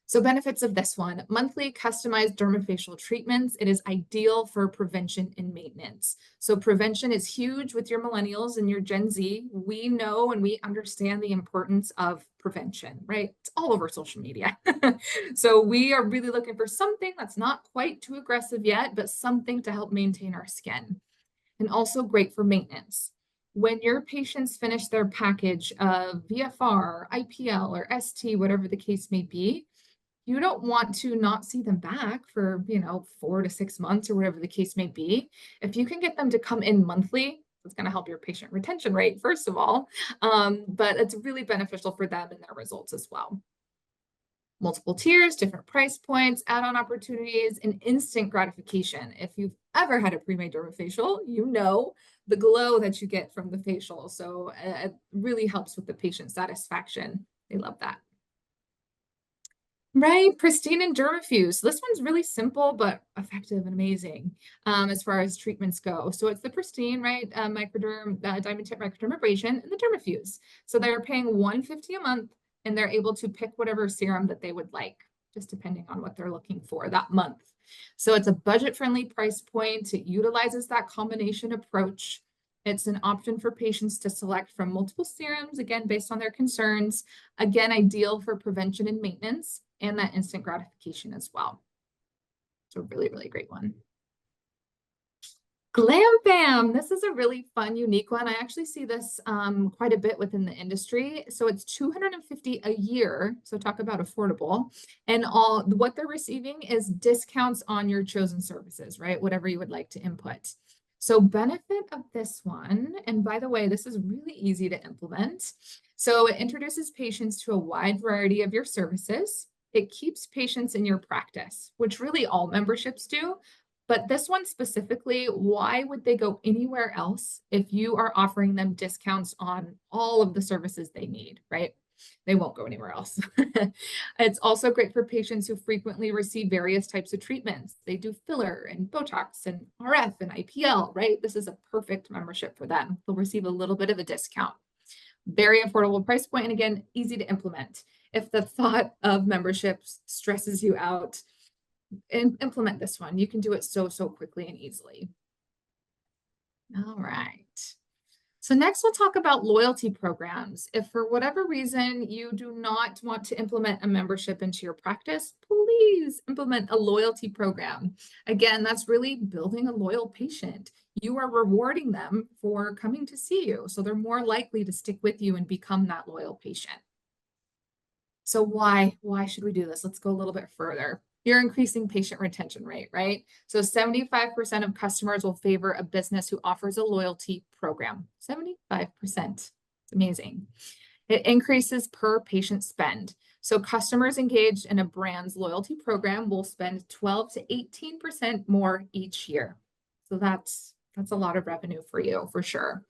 So benefits of this one: monthly customized dermafacial treatments. It is ideal for prevention and maintenance. So prevention is huge with your millennials and your Gen Z. We know and we understand the importance of prevention, right? It's all over social media. So we are really looking for something that's not quite too aggressive yet, but something to help maintain our skin. And also great for maintenance. When your patients finish their package of VFR, IPL, or ST, whatever the case may be, you don't want to not see them back for, 4 to 6 months or whatever the case may be. If you can get them to come in monthly, it's going to help your patient retention rate, first of all, but it's really beneficial for them and their results as well. Multiple tiers, different price points, add-on opportunities, and instant gratification. If you've ever had a pre-made dermafacial, you know the glow that you get from the facial. So it really helps with the patient satisfaction. They love that. Right, Pristine and Dermafuse. This one's really simple but effective and amazing as far as treatments go. So it's the Pristine, right? Microderm, diamond tip microdermabrasion, and the Dermafuse. So they're paying $150 a month, and they're able to pick whatever serum that they would like, just depending on what they're looking for that month. So it's a budget-friendly price point. It utilizes that combination approach. It's an option for patients to select from multiple serums, again, based on their concerns. Again, ideal for prevention and maintenance, and that instant gratification as well. It's a really, really great one. Glam Bam. This is a really fun, unique one. I actually see this quite a bit within the industry. So it's $250 a year. So talk about affordable. And all what they're receiving is discounts on your chosen services, right? Whatever you would like to input. So benefit of this one, and by the way, this is really easy to implement. So it introduces patients to a wide variety of your services. It keeps patients in your practice, which really all memberships do. But this one specifically, why would they go anywhere else if you are offering them discounts on all of the services they need, right? They won't go anywhere else. It's also great for patients who frequently receive various types of treatments. They do filler and Botox and RF and IPL, right? This is a perfect membership for them. They'll receive a little bit of a discount. Very affordable price point, and again, easy to implement. If the thought of memberships stresses you out, implement this one. You can do it so quickly and easily. All right. So next we'll talk about loyalty programs. If for whatever reason you do not want to implement a membership into your practice, please implement a loyalty program. Again, that's really building a loyal patient. You are rewarding them for coming to see you, so they're more likely to stick with you and become that loyal patient. So why should we do this? Let's go a little bit further. You're increasing patient retention rate, right? So 75% of customers will favor a business who offers a loyalty program. 75%. It's amazing. It increases per patient spend. So customers engaged in a brand's loyalty program will spend 12 to 18% more each year. So that's a lot of revenue for you, for sure.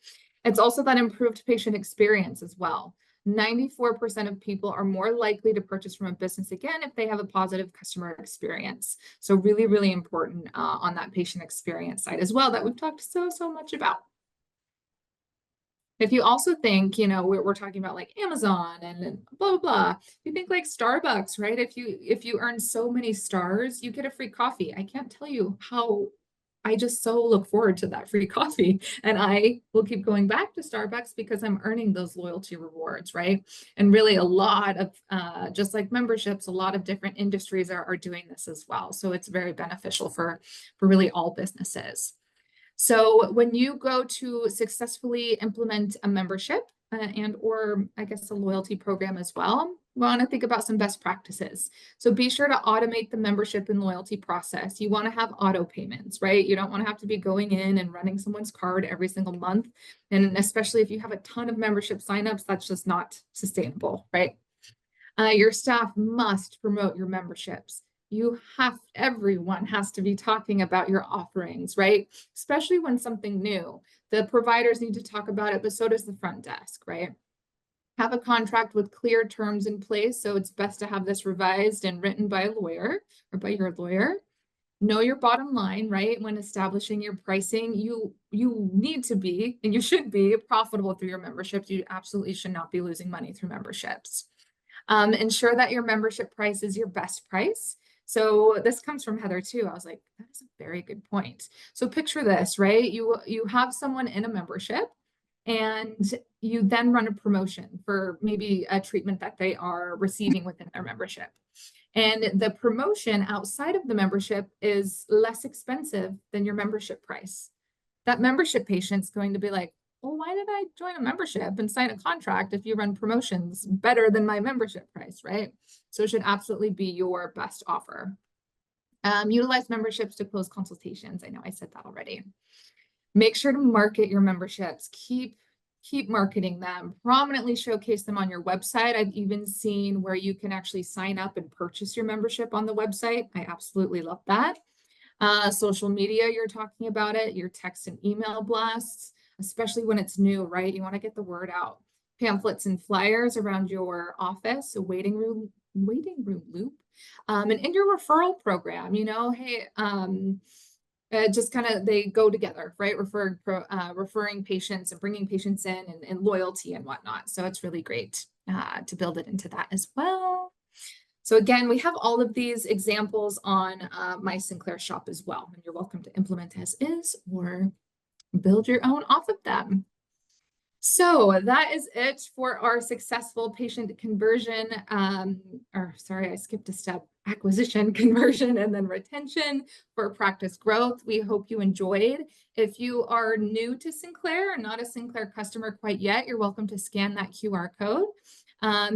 It's also that improved patient experience as well. 94% of people are more likely to purchase from a business again if they have a positive customer experience. So really, really important on that patient experience side as well that we've talked so much about. If you also think, you know, we're talking about like Amazon and blah, blah, blah. You think like Starbucks, right? If you earn so many stars, you get a free coffee. I can't tell you how I just so look forward to that free coffee. And I will keep going back to Starbucks because I'm earning those loyalty rewards, right? And really a lot of, just like memberships, a lot of different industries are doing this as well. So it's very beneficial for really all businesses. So when you go to successfully implement a membership and or I guess a loyalty program as well, we want to think about some best practices. So be sure to automate the membership and loyalty process. You want to have auto payments, right? You don't want to have to be going in and running someone's card every single month. And especially if you have a ton of membership signups, that's just not sustainable, right? Your staff must promote your memberships. Everyone has to be talking about your offerings, right? Especially when something new. The providers need to talk about it, but so does the front desk, right? Have a contract with clear terms in place. So it's best to have this revised and written by a lawyer or by your lawyer. Know your bottom line, right? When establishing your pricing, you need to be, and you should be profitable through your memberships. You absolutely should not be losing money through memberships. Ensure that your membership price is your best price. So this comes from Heather too. I was like, that is a very good point. So picture this, right? You have someone in a membership and you then run a promotion for maybe a treatment that they are receiving within their membership. And the promotion outside of the membership is less expensive than your membership price. That membership patient's going to be like, well, why did I join a membership and sign a contract if you run promotions better than my membership price, right? So it should absolutely be your best offer. Utilize memberships to close consultations. I know I said that already. Make sure to market your memberships. Keep marketing them. Prominently showcase them on your website. I've even seen where you can actually sign up and purchase your membership on the website. I absolutely love that. Social media, you're talking about it, your text and email blasts, especially when it's new, right? You want to get the word out. Pamphlets and flyers around your office, a waiting room loop. And in your referral program, hey, just kind of they go together, right? Referring patients and bringing patients in and loyalty and whatnot. So it's really great to build it into that as well. So again, we have all of these examples on My Sinclair Shop as well, and you're welcome to implement as is or build your own off of them. So that is it for our successful patient conversion, or sorry, I skipped a step, acquisition, conversion, and then retention for practice growth. We hope you enjoyed. If you are new to Sinclair or not a Sinclair customer quite yet, you're welcome to scan that QR code.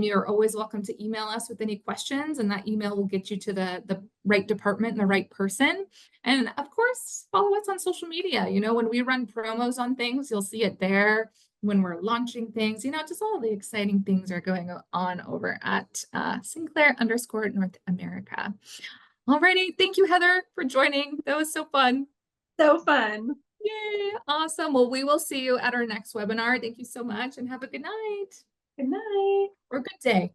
You're always welcome to email us with any questions, and that email will get you to the right department and the right person. And of course, follow us on social media. When we run promos on things, you'll see it there. When we're launching things, just all the exciting things are going on over at Sinclair_North America. Alrighty, thank you, Heather, for joining. That was so fun. So fun. Yay, awesome. Well, we will see you at our next webinar. Thank you so much and have a good night. Good night. Or good day.